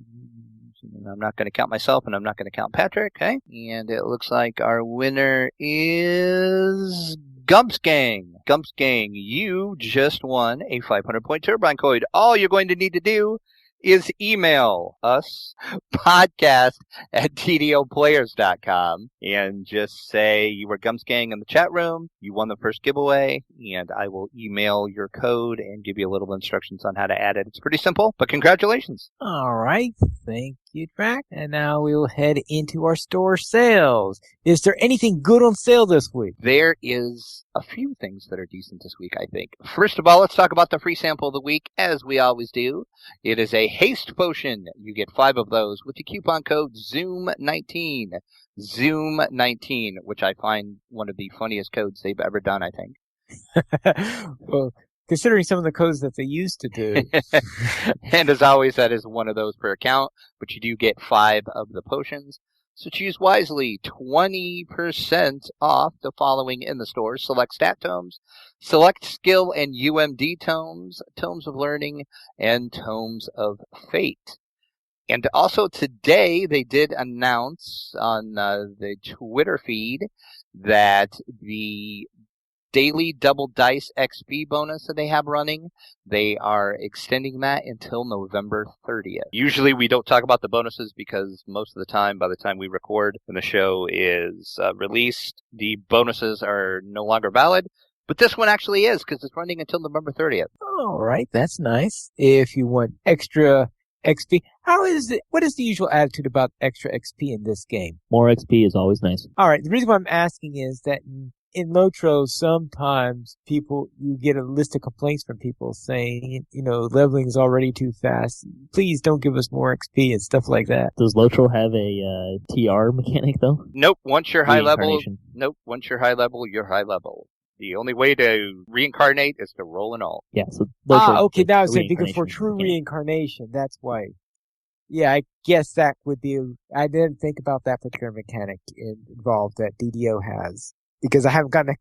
3, and I'm not going to count myself, and I'm not going to count Patrick, okay? And it looks like our winner is Gumpsgang. Gumpsgang, you just won a 500-point Turbine code. All you're going to need to do is email us, podcast@ddoplayers.com, and just say you were Gumpsgang in the chat room, you won the first giveaway, and I will email your code and give you a little instructions on how to add it. It's pretty simple, but congratulations. All right. Thank you, Drac. And now we will head into our store sales. Is there anything good on sale this week? There is a few things that are decent this week, I think. First of all, let's talk about the free sample of the week, as we always do. It is a haste potion. You get 5 of those with the coupon code ZOOM19. ZOOM19, which I find one of the funniest codes they've ever done, I think. Well, considering some of the codes that they used to do. And as always, that is one of those per account, but you do get 5 of the potions. So choose wisely. 20% off the following in the store. Select stat tomes, select skill and UMD tomes, tomes of learning, and tomes of fate. And also today they did announce on the Twitter feed that the daily double dice XP bonus that they have running, they are extending that until November 30th. Usually we don't talk about the bonuses because most of the time, by the time we record and the show is released, the bonuses are no longer valid. But this one actually is because it's running until November 30th. All right, that's nice. If you want extra XP, what is the usual attitude about extra XP in this game? More XP is always nice. All right, the reason why I'm asking is that in Lotro, sometimes you get a list of complaints from people saying, leveling is already too fast. Please don't give us more XP and stuff like that. Does Lotro have a TR mechanic though? Nope. Once you're high level, you're high level. The only way to reincarnate is to roll an alt. Yeah. So Lotro, okay. Now I was saying because for true reincarnation, that's why. Yeah, I guess that would be. I didn't think about that particular mechanic involved that DDO has. Because I haven't gotten a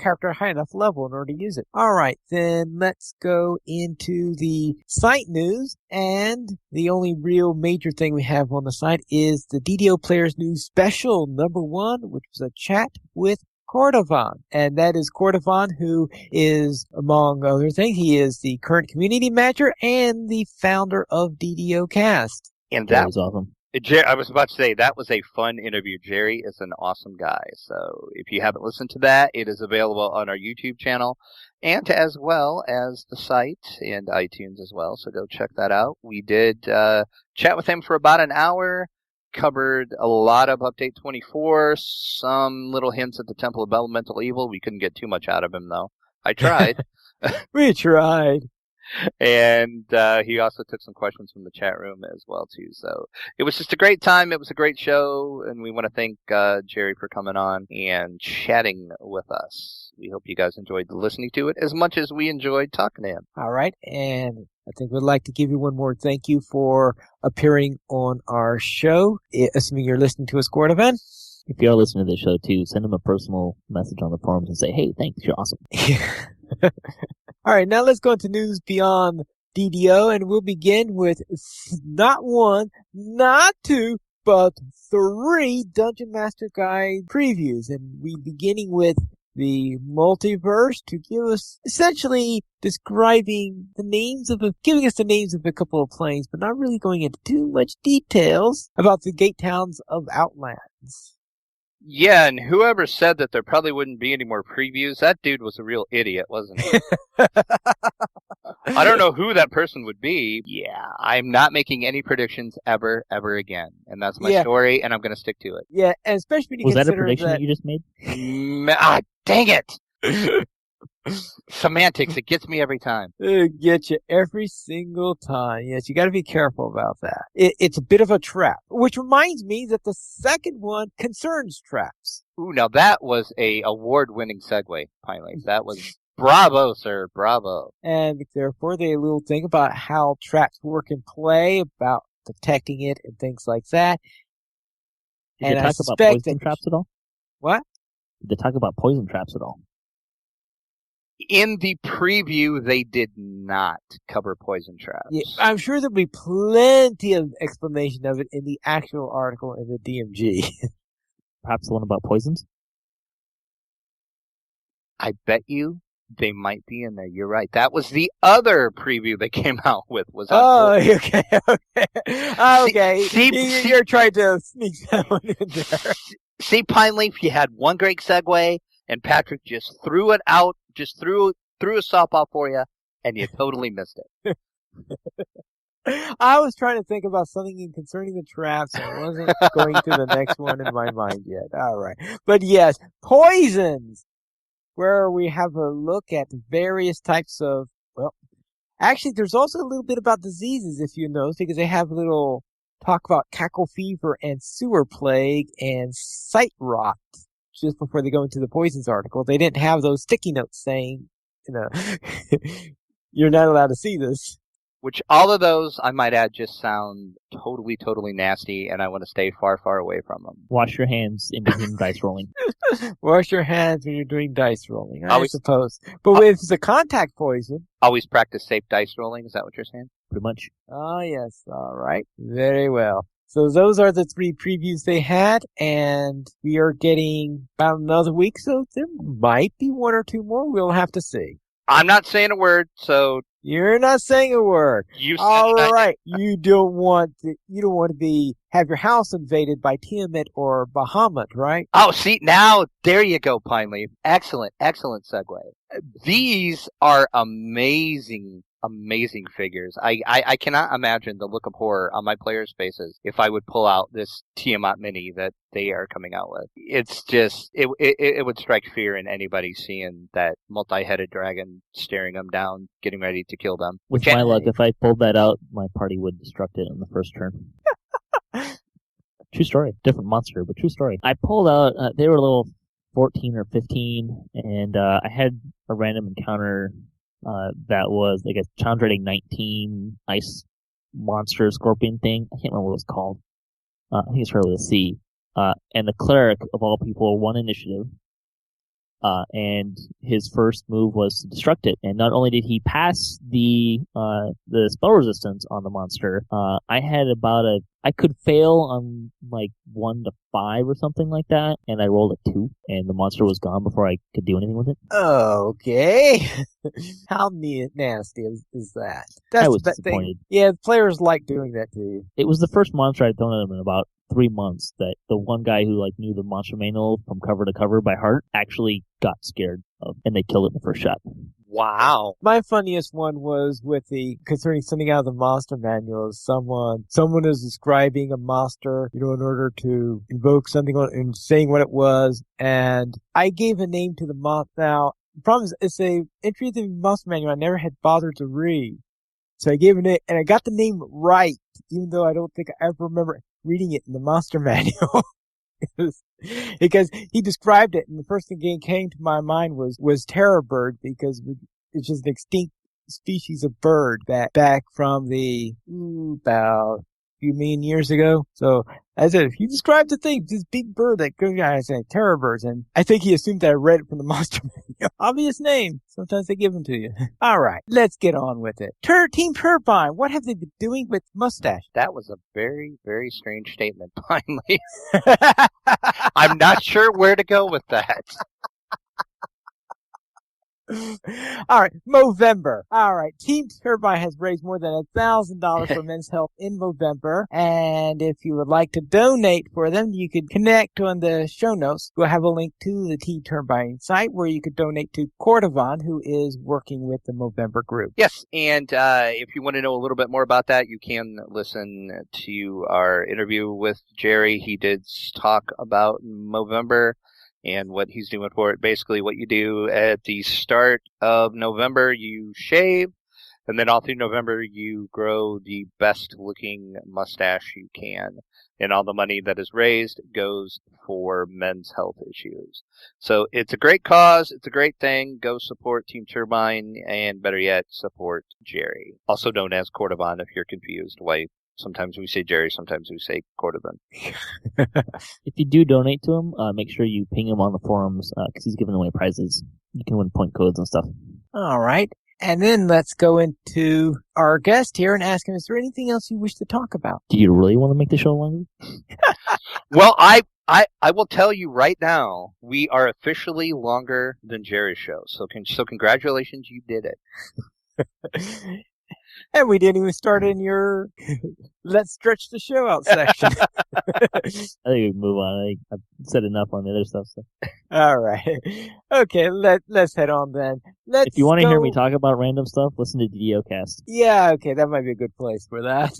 character high enough level in order to use it. Alright, then let's go into the site news. And the only real major thing we have on the site is the DDO Players News Special #1, which was a chat with Cordovan. And that is Cordovan, who is, among other things, he is the current community manager and the founder of DDO Cast. And that was awesome. I was about to say, that was a fun interview. Jerry is an awesome guy. So if you haven't listened to that, it is available on our YouTube channel and as well as the site and iTunes as well. So go check that out. We did chat with him for about an hour, covered a lot of Update 24, some little hints at the Temple of Elemental Evil. We couldn't get too much out of him, though. I tried. We tried. And he also took some questions from the chat room as well, too. So it was just a great time. It was a great show. And we want to thank Jerry for coming on and chatting with us. We hope you guys enjoyed listening to it as much as we enjoyed talking to him. All right. And I think we'd like to give you one more thank you for appearing on our show, assuming you're listening to us, Cordovan. If you are listening to this show, too, send him a personal message on the forums and say, hey, thanks, you're awesome. All right, now let's go into news beyond DDO, and we'll begin with not one, not two, but 3 Dungeon Master Guide previews. And we beginning with the multiverse to give us essentially giving us the names of a couple of planes, but not really going into too much details about the gate towns of Outlands. Yeah, and whoever said that there probably wouldn't be any more previews, that dude was a real idiot, wasn't he? I don't know who that person would be. Yeah, I'm not making any predictions ever again. And that's my story, and I'm going to stick to it. Yeah, and especially when you Was consider that a prediction that you just made? Dang it! Semantics, it gets me every time. It gets you every single time. Yes, you got to be careful about that. It's a bit of a trap, which reminds me that the second one concerns traps. Ooh, now that was a award-winning segue, finally. That was bravo, sir, bravo. And therefore, the little thing about how traps work in play, about detecting it and things like that. Did they talk about poison traps at all? What? Did they talk about poison traps at all? In the preview, they did not cover poison traps. Yeah, I'm sure there'll be plenty of explanation of it in the actual article in the DMG. Perhaps the one about poisons? I bet you they might be in there. You're right. That was the other preview they came out with. Okay. Okay. You're trying to sneak that one in there. See, Pine Leaf, you had one great segue, and Patrick just threw it out, just threw a softball for you, and you totally missed it. I was trying to think about something concerning the traps, and I wasn't going to the next one in my mind yet. All right. But yes, poisons, where we have a look at various types of, actually, there's also a little bit about diseases, if you notice, because they have a little talk about cackle fever and sewer plague and sight rot. Just before they go into the poisons article, they didn't have those sticky notes saying, you're not allowed to see this. Which all of those, I might add, just sound totally, totally nasty, and I want to stay far, far away from them. Wash your hands in between dice rolling. Wash your hands when you're doing dice rolling, I Always- suppose. But if it's a contact poison... Always practice safe dice rolling, is that what you're saying? Pretty much. Ah, yes. All right. Very well. So those are the 3 previews they had, and we are getting about another week, so there might be 1 or 2 more. We'll have to see. I'm not saying a word, so You're not saying a word. you said All that. right. You don't want to have your house invaded by Tiamat or Bahamut, right? Oh, see, now, there you go, Pine Leaf. Excellent, excellent segue. These are amazing figures. I cannot imagine the look of horror on my players' faces if I would pull out this Tiamat mini that they are coming out with. It's just, it would strike fear in anybody seeing that multi-headed dragon staring them down, getting ready to kill them. With my luck, if I pulled that out, my party would destruct it in the first turn. True story. Different monster, but true story. I pulled out, they were a little 14 or 15, and I had a random encounter that was like a challenge rating 19 ice monster scorpion thing. I can't remember what it was called. I think it's started with a C. And the cleric, of all people, won initiative. And his first move was to destruct it. And not only did he pass the spell resistance on the monster, I could fail on like 1 to 5 or something like that, and I rolled a 2, and the monster was gone before I could do anything with it. Okay. How nasty is that? I was disappointed. Yeah, players like doing that to you. It was the first monster I'd thrown at them in about 3 months that the one guy who like knew the monster manual from cover to cover by heart actually got scared of, and they killed it in the first shot. Wow. My funniest one was concerning something out of the monster manual. Someone is describing a monster, in order to invoke something and saying what it was, and I gave a name to the monster. Now, the problem is, it's a entry of the monster manual I never had bothered to read. So I gave it a name, and I got the name right, even though I don't think I ever remember reading it in the monster manual. Because he described it, and the first thing that came to my mind was terror bird, because it's just an extinct species of bird back from about a few million years ago. So I said, if you describe the thing, this big bird that goes, I said terror birds, and I think he assumed that I read it from the monster manual. Obvious name. Sometimes they give them to you. All right, let's get on with it. Team Turbine, what have they been doing with Mustache? That was a very, very strange statement, finally. I'm not sure where to go with that. All right, Movember. All right, Team Turbine has raised more than $1,000 for men's health in Movember, and if you would like to donate for them, you could connect on the show notes. We'll have a link to the Team Turbine site where you could donate to Cordovan, who is working with the Movember group. Yes, and if you want to know a little bit more about that, you can listen to our interview with Jerry. He did talk about Movember and what he's doing for it. Basically, what you do at the start of November, you shave, and then all through November, you grow the best-looking mustache you can. And all the money that is raised goes for men's health issues. So it's a great cause. It's a great thing. Go support Team Turbine, and better yet, support Jerry. Also known as Cordovan, if you're confused why sometimes we say Jerry, sometimes we say Cordovan. If you do donate to him, make sure you ping him on the forums, because he's giving away prizes. You can win point codes and stuff. All right. And then let's go into our guest here and ask him, is there anything else you wish to talk about? Do you really want to make the show longer? Well, I will tell you right now, we are officially longer than Jerry's show. So congratulations, you did it. And we didn't even start in your let's stretch the show out section. I think we can move on. I've said enough on the other stuff. So. All right. Okay, let's head on then. If you want to hear me talk about random stuff, listen to DDO Cast. Yeah, okay, that might be a good place for that.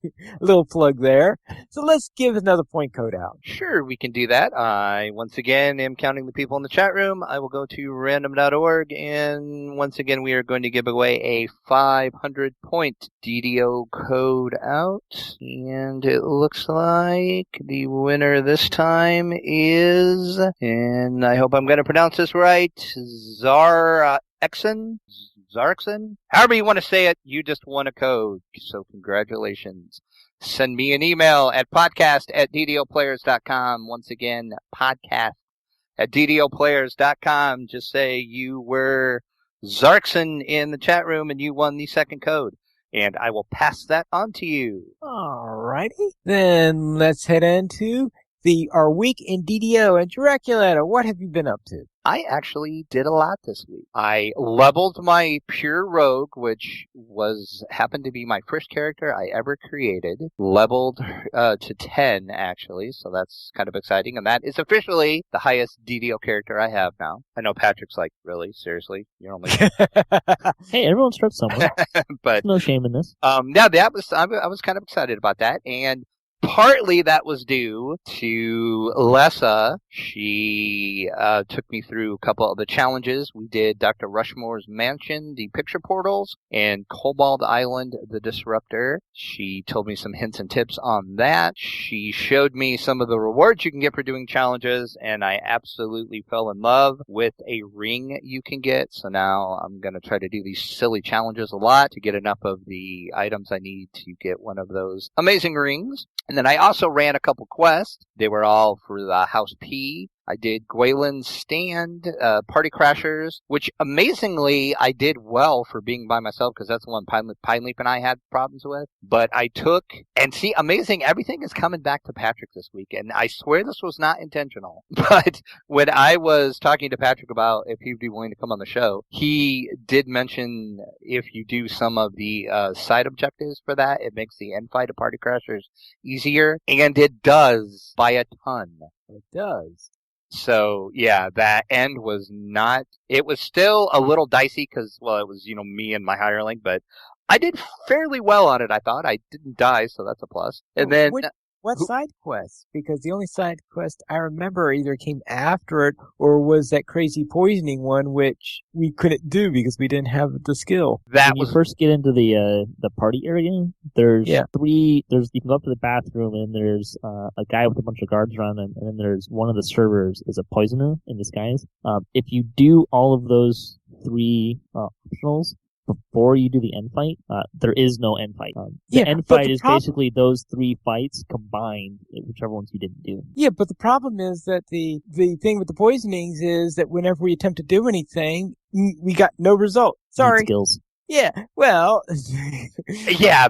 A little plug there. So let's give another point code out. Sure, we can do that. I, once again, am counting the people in the chat room. I will go to random.org, and once again, we are going to give away a 500-point DDO code out. And it looks like the winner this time is, and I hope I'm going to pronounce this right, Zara Exon. Zarkson. However you want to say it, you just won a code. So congratulations. Send me an email at podcast@ddoplayers.com. Once again, podcast@ddoplayers.com. Just say you were Zarkson in the chat room and you won the second code. And I will pass that on to you. Alrighty. Then let's head into our week in DDO. And Dracula, what have you been up to? I actually did a lot this week. I leveled my pure rogue, which happened to be my first character I ever created. Leveled to 10, actually, so that's kind of exciting. And that is officially the highest DDO character I have now. I know Patrick's like, really? Seriously? You're only... Hey, everyone starts somewhere. But no shame in this. I was kind of excited about that, and partly that was due to Lessa. She took me through a couple of the challenges. We did Dr. Rushmore's Mansion, the picture portals, and Cobalt Island, the Disruptor. She told me some hints and tips on that. She showed me some of the rewards you can get for doing challenges, and I absolutely fell in love with a ring you can get. So now I'm going to try to do these silly challenges a lot to get enough of the items I need to get one of those amazing rings. And then I also ran a couple quests. They were all for the House P. I did Gwaelin's Stand, Party Crashers, which amazingly I did well for being by myself because that's the one Pineleaf and I had problems with. But I took, and see, amazing, everything is coming back to Patrick this week. And I swear this was not intentional. But when I was talking to Patrick about if he'd be willing to come on the show, he did mention if you do some of the side objectives for that, it makes the end fight of Party Crashers easier. And it does by a ton. It does. So, yeah, that end was not... It was still a little dicey because, well, it was, me and my hireling, but I did fairly well on it, I thought. I didn't die, so that's a plus. And then... What side quests? Because the only side quest I remember either came after it or was that crazy poisoning one, which we couldn't do because we didn't have the skill. When you first get into the party area, there's three. You can go up to the bathroom and there's a guy with a bunch of guards around him, and then there's one of the servers is a poisoner in disguise. If you do all of those three optionals before you do the end fight, there is no end fight. The end fight is basically those three fights combined, whichever ones you didn't do. Yeah, but the problem is that the thing with the poisonings is that whenever we attempt to do anything, we got no result. Sorry. Skills. Yeah, well... yeah,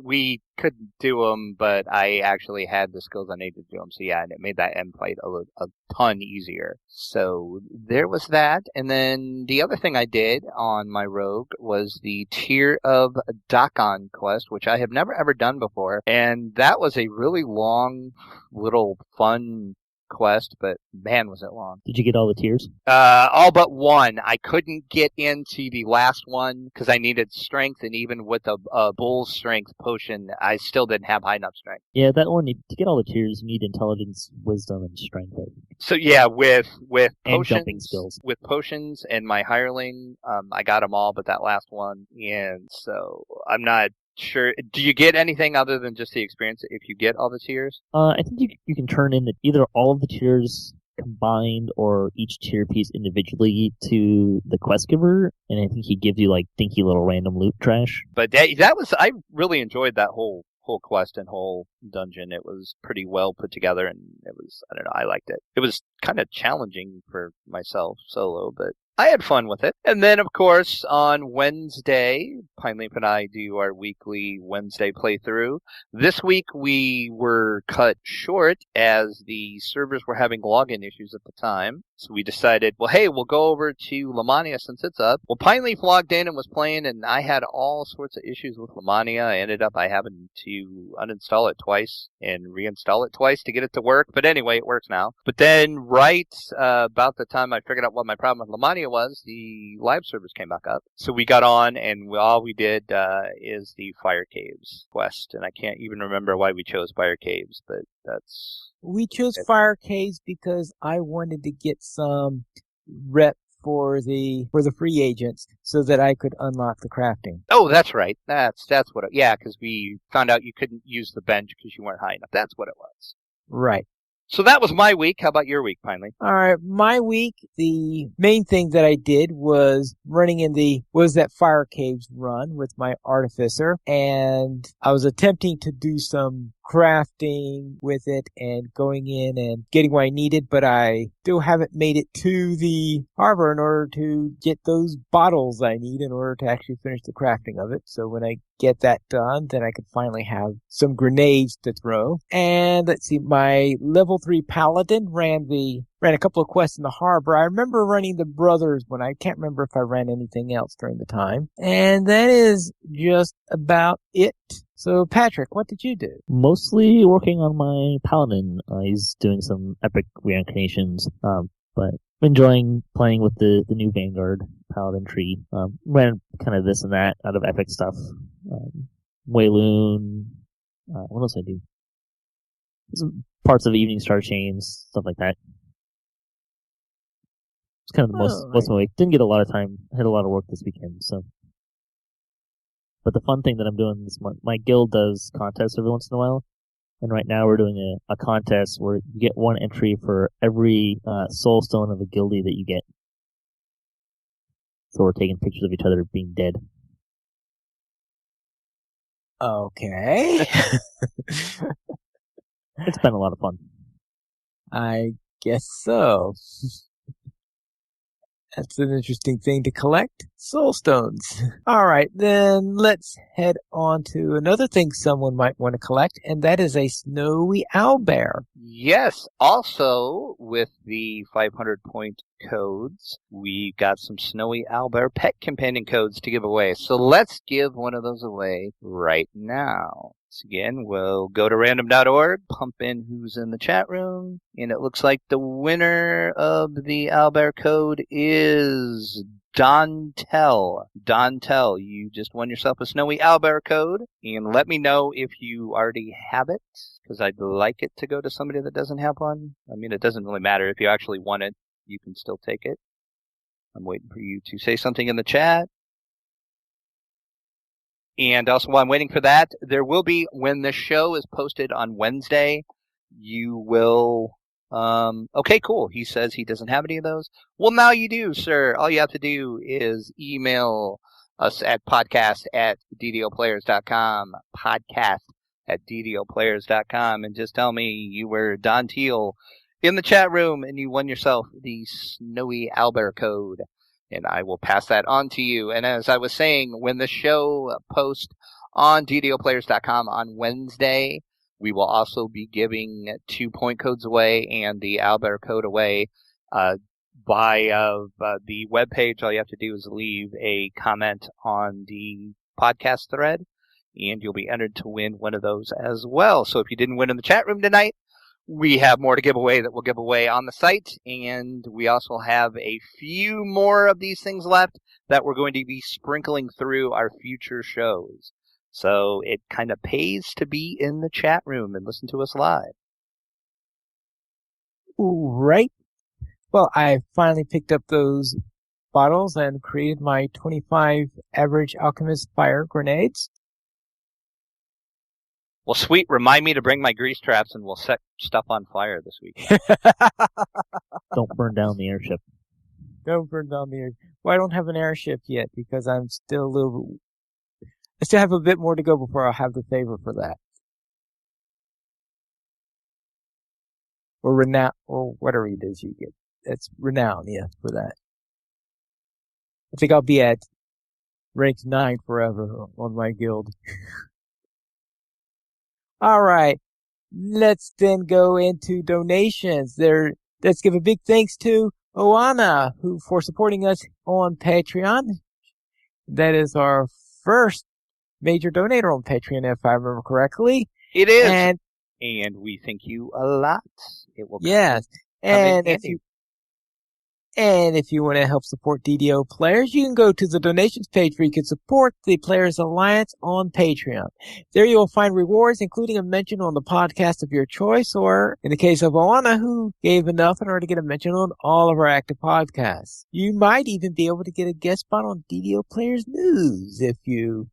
we couldn't do them, but I actually had the skills I needed to do them. So yeah, and it made that end fight a ton easier. So there was that. And then the other thing I did on my rogue was the Tear of Dakon quest, which I have never ever done before. And that was a really long, little fun quest, but man, was it long. Did you get all the tears? All but one. I couldn't get into the last one because I needed strength, and even with a bull's strength potion, I still didn't have high enough strength. Yeah, that one, to get all the tears, you need intelligence, wisdom, and strength. So yeah, with and potions, jumping skills. With potions and my hireling, I got them all but that last one, and so I'm not sure. Do you get anything other than just the experience if you get all the tiers? I think you can turn in either all of the tiers combined or each tier piece individually to the quest giver, and I think he gives you like dinky little random loot trash. But that was, I really enjoyed that whole quest and whole dungeon. It was pretty well put together, and it was, I don't know, I liked it. It was kind of challenging for myself solo, but I had fun with it. And then, of course, on Wednesday, Pineleaf and I do our weekly Wednesday playthrough. This week, we were cut short as the servers were having login issues at the time. So we decided, well, hey, we'll go over to Lamania since it's up. Well, Pineleaf logged in and was playing, and I had all sorts of issues with Lamania. I ended up having to uninstall it twice and reinstall it twice to get it to work. But anyway, it works now. But then right about the time I figured out what my problem with Lamania was, the live servers came back up. So we got on, and all we did is the Fire Caves quest. And I can't even remember why we chose Fire Caves, but that's... We chose Fire Caves because I wanted to get some rep for the free agents so that I could unlock the crafting. Oh, that's right. That's what it... Yeah, because we found out you couldn't use the bench because you weren't high enough. That's what it was. Right. So that was my week. How about your week, finally? All right, my week, the main thing that I did was running in that Fire Caves run with my artificer, and I was attempting to do some crafting with it and going in and getting what I needed, but I still haven't made it to the harbor in order to get those bottles I need in order to actually finish the crafting of it. So when I get that done, then I can finally have some grenades to throw. And let's see, my level 3 paladin ran a couple of quests in the harbor. I remember running the brothers one. I can't remember if I ran anything else during the time. And that is just about it. So, Patrick, what did you do? Mostly working on my paladin. He's doing some epic reincarnations, but enjoying playing with the new Vanguard paladin tree. Ran kind of this and that out of epic stuff. Wayloon. What else I do? Some parts of Evening Star Chains, stuff like that. It's kind of the most of my week. Didn't get a lot of time. Had a lot of work this weekend, so. But the fun thing that I'm doing this month, my guild does contests every once in a while, and right now we're doing a contest where you get one entry for every soul stone of a guildie that you get. So we're taking pictures of each other being dead. Okay. It's been a lot of fun. I guess so. That's an interesting thing to collect. Soul stones. All right, then let's head on to another thing someone might want to collect, and that is a snowy owlbear. Yes. Also, with the 500 point codes, we got some snowy owlbear pet companion codes to give away. So let's give one of those away right now. So again, we'll go to random.org, pump in who's in the chat room, and it looks like the winner of the owlbear code is Dontel. Dontel, you just won yourself a snowy owlbear code, and let me know if you already have it, because I'd like it to go to somebody that doesn't have one. I mean, it doesn't really matter if you actually won it. You can still take it. I'm waiting for you to say something in the chat. And also, while I'm waiting for that, there will be, when the show is posted on Wednesday, you will, okay, cool. He says he doesn't have any of those. Well, now you do, sir. All you have to do is email us at podcast@ddoplayers.com, podcast@ddoplayers.com, and just tell me you were Don Teal in the chat room and you won yourself the snowy owlbear code. And I will pass that on to you. And as I was saying, when the show posts on DDOplayers.com on Wednesday, we will also be giving 2 point codes away and the owlbear code away by the webpage. All you have to do is leave a comment on the podcast thread, and you'll be entered to win one of those as well. So if you didn't win in the chat room tonight, we have more to give away that we'll give away on the site, and we also have a few more of these things left that we're going to be sprinkling through our future shows. So it kind of pays to be in the chat room and listen to us live. Right. Well, I finally picked up those bottles and created my 25 average alchemist fire grenades. Well, sweet. Remind me to bring my grease traps and we'll set stuff on fire this week. Don't burn down the airship. Don't burn down the airship. Well, I don't have an airship yet because I still have a bit more to go before I'll have the favor for that. Or renown, or whatever it is you get. That's renown, yeah, for that. I think I'll be at rank 9 forever on my guild. All right, let's then go into donations. Let's give a big thanks to Oana for supporting us on Patreon. That is our first major donator on Patreon, if I remember correctly. It is, and we thank you a lot. It will. Yes, and And if you want to help support DDO players, you can go to the donations page where you can support the Players Alliance on Patreon. There you will find rewards, including a mention on the podcast of your choice, or in the case of Oana, who gave enough in order to get a mention on all of our active podcasts. You might even be able to get a guest spot on DDO Players News if you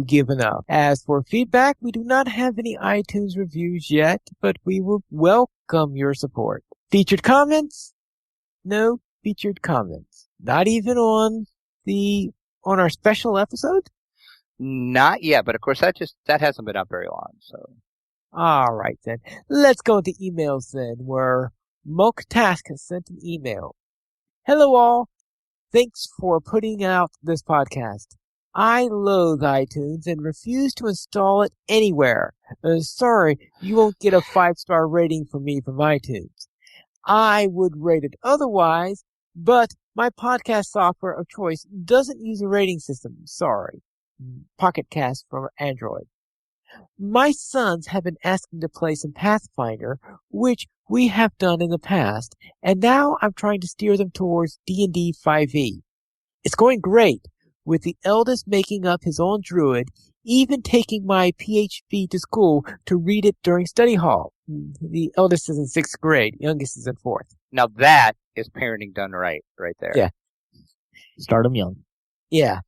give enough. As for feedback, we do not have any iTunes reviews yet, but we will welcome your support. Featured comments? No featured comments. Not even on our special episode? Not yet, but of course that hasn't been up very long, so. All right then. Let's go into emails then, where Moke Task has sent an email. Hello all. Thanks for putting out this podcast. I loathe iTunes and refuse to install it anywhere. Sorry, you won't get a 5-star rating from me from iTunes. I would rate it otherwise, but my podcast software of choice doesn't use a rating system. Sorry. Pocket Cast from Android. My sons have been asking to play some Pathfinder, which we have done in the past, and now I'm trying to steer them towards D&D 5e. It's going great, with the eldest making up his own druid, even taking my PhD to school to read it during study hall. The eldest is in 6th grade, youngest is in 4th. Now that is parenting done right there. Yeah. Start them young. Yeah.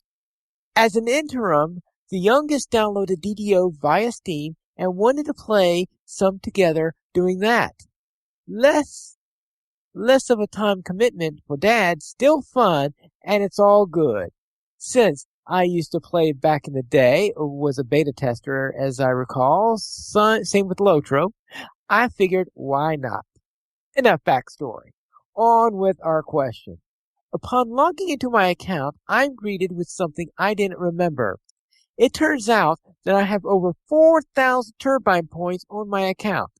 As an interim, the youngest downloaded DDO via Steam and wanted to play some together doing that. Less of a time commitment for Dad, still fun, and it's all good. Since I used to play back in the day, or was a beta tester, as I recall, same with Lotro, I figured, why not? Enough backstory. On with our question. Upon logging into my account, I'm greeted with something I didn't remember. It turns out that I have over 4,000 turbine points on my account.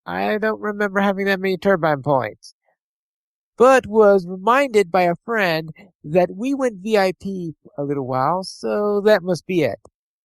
I don't remember having that many turbine points, but was reminded by a friend that we went VIP a little while, so that must be it.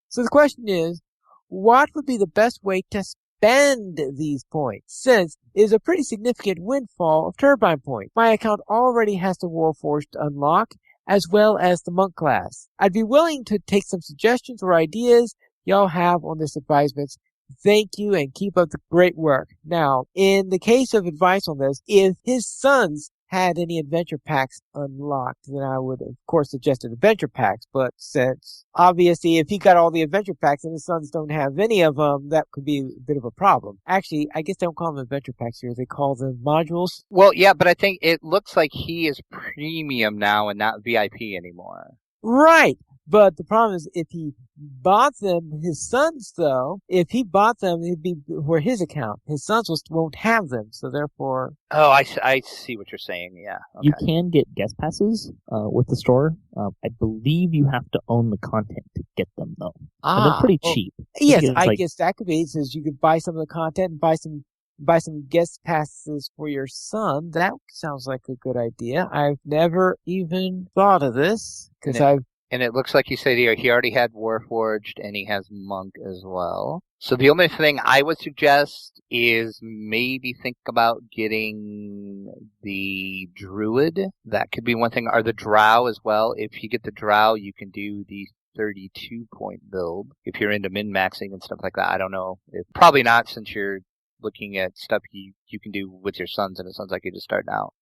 So the question is, what would be the best way to spend these points, since it is a pretty significant windfall of turbine points? My account already has the Warforged to unlock, as well as the Monk class. I'd be willing to take some suggestions or ideas y'all have on this advisement. Thank you and keep up the great work. Now, in the case of advice on this, if his sons had any adventure packs unlocked, then I would, of course, suggest adventure packs. But since, obviously, if he got all the adventure packs and his sons don't have any of them, that could be a bit of a problem. Actually, I guess they don't call them adventure packs here. They call them modules. Well, yeah, but I think it looks like he is premium now and not VIP anymore. Right. But the problem is, if he bought them, his sons, though, if he bought them, it'd be for his account. His sons won't have them, so therefore... Oh, I see what you're saying, yeah. Okay. You can get guest passes with the store. I believe you have to own the content to get them, though. And they're pretty cheap. Yes, I guess that could be. It says you could buy some of the content and buy some guest passes for your son. That sounds like a good idea. I've never even thought of this, because And it looks like you said he already had Warforged and he has Monk as well. So the only thing I would suggest is maybe think about getting the Druid. That could be one thing. Or the Drow as well. If you get the Drow, you can do the 32-point build. If you're into min-maxing and stuff like that. I don't know. Probably not, since you're looking at stuff you can do with your sons, and it sounds like you're just starting out.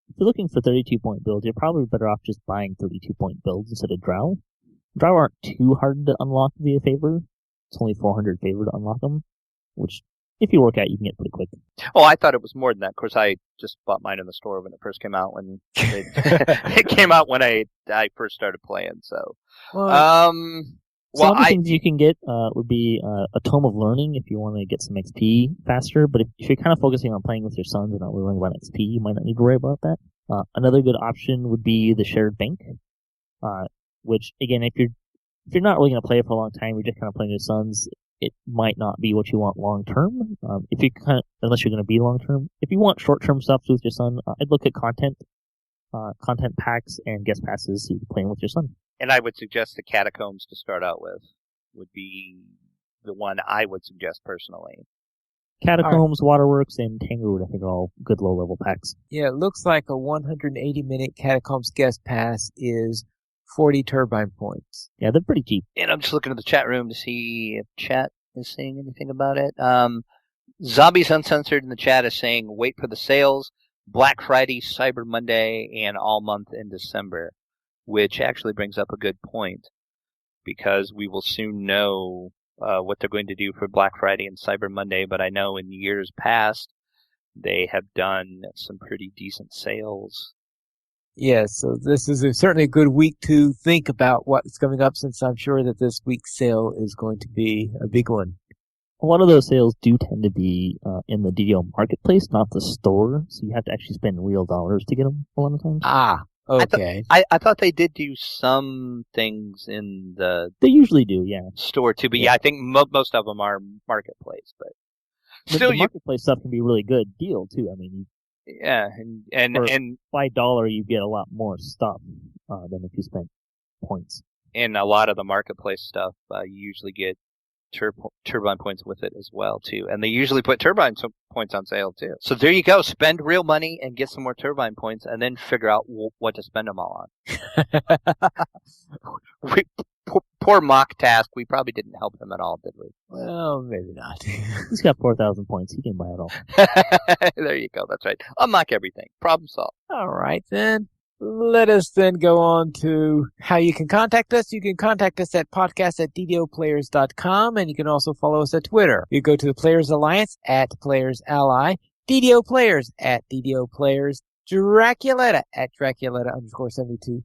If you're looking for 32-point builds, you're probably better off just buying 32-point builds instead of Drow. Drow aren't too hard to unlock via favor. It's only 400 favor to unlock them, which, if you work out, you can get pretty quick. Oh, I thought it was more than that. Of course, I just bought mine in the store when it first came out. When it came out when I first started playing. So, Some other things you can get would be a Tome of Learning if you want to get some XP faster, but if you're kind of focusing on playing with your sons and not worrying about XP, you might not need to worry about that. Another good option would be the Shared Bank, which, again, if you're not really going to play it for a long time, you're just kind of playing with your sons, it might not be what you want long term. Unless you're going to be long term. If you want short term stuff with your son, I'd look at content packs and guest passes so you can play with your son. And I would suggest the Catacombs to start out with would be the one I would suggest personally. Catacombs, Waterworks, and Tanglewood, I think, are all good low-level packs. Yeah, it looks like a 180-minute Catacombs guest pass is 40 turbine points. Yeah, they're pretty cheap. And I'm just looking at the chat room to see if chat is saying anything about it. Zombies Uncensored in the chat is saying, wait for the sales, Black Friday, Cyber Monday, and all month in December, which actually brings up a good point, because we will soon know what they're going to do for Black Friday and Cyber Monday, but I know in years past they have done some pretty decent sales. Yeah, so this is certainly a good week to think about what's coming up, since I'm sure that this week's sale is going to be a big one. A lot of those sales do tend to be in the DDO marketplace, not the store, so you have to actually spend real dollars to get them a lot of times. Ah, okay. I thought they did do some things in the They usually do, yeah. store too, but yeah, I think most of them are marketplace. But still, the marketplace stuff can be a really good deal too. I mean, yeah, and for $5 you get a lot more stuff than if you spent points. And a lot of the marketplace stuff, you usually get turbine points with it as well too, and they usually put turbine points on sale too. So there you go, spend real money and get some more turbine points, and then figure out what to spend them all on. Poor Mock Task, we probably didn't help him at all, did we? Well, maybe not. He's got 4,000 points. He can buy it all. There you go. That's right. Unlock everything. Problem solved. All right, then. Let us then go on to how you can contact us. You can contact us at podcast@ddoplayers.com, and you can also follow us at Twitter. You go to the Players Alliance at Players Ally, DDO Players at DDO Players, Draculetta at Draculetta_72,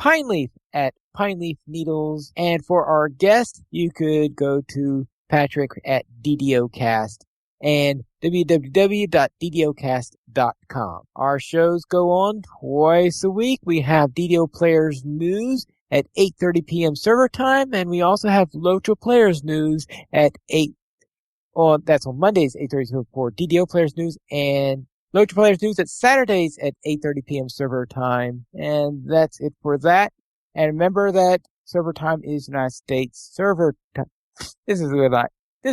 Pineleaf at Pineleaf Needles, and for our guest, you could go to Patrick at DDOcast and www.ddocast.com. Our shows go on twice a week. We have DDO Players News at 8:30 p.m. server time, and we also have Lotra Players News at 8. That's on Mondays, 8:30 for DDO Players News, and Lotra Players News at Saturdays at 8:30 p.m. server time. And that's it for that. And remember that server time is United States server time. This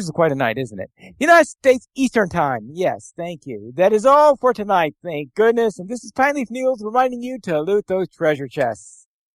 is quite a night, isn't it? United States Eastern Time. Yes, thank you. That is all for tonight, thank goodness. And this is Pineleaf Needles reminding you to loot those treasure chests.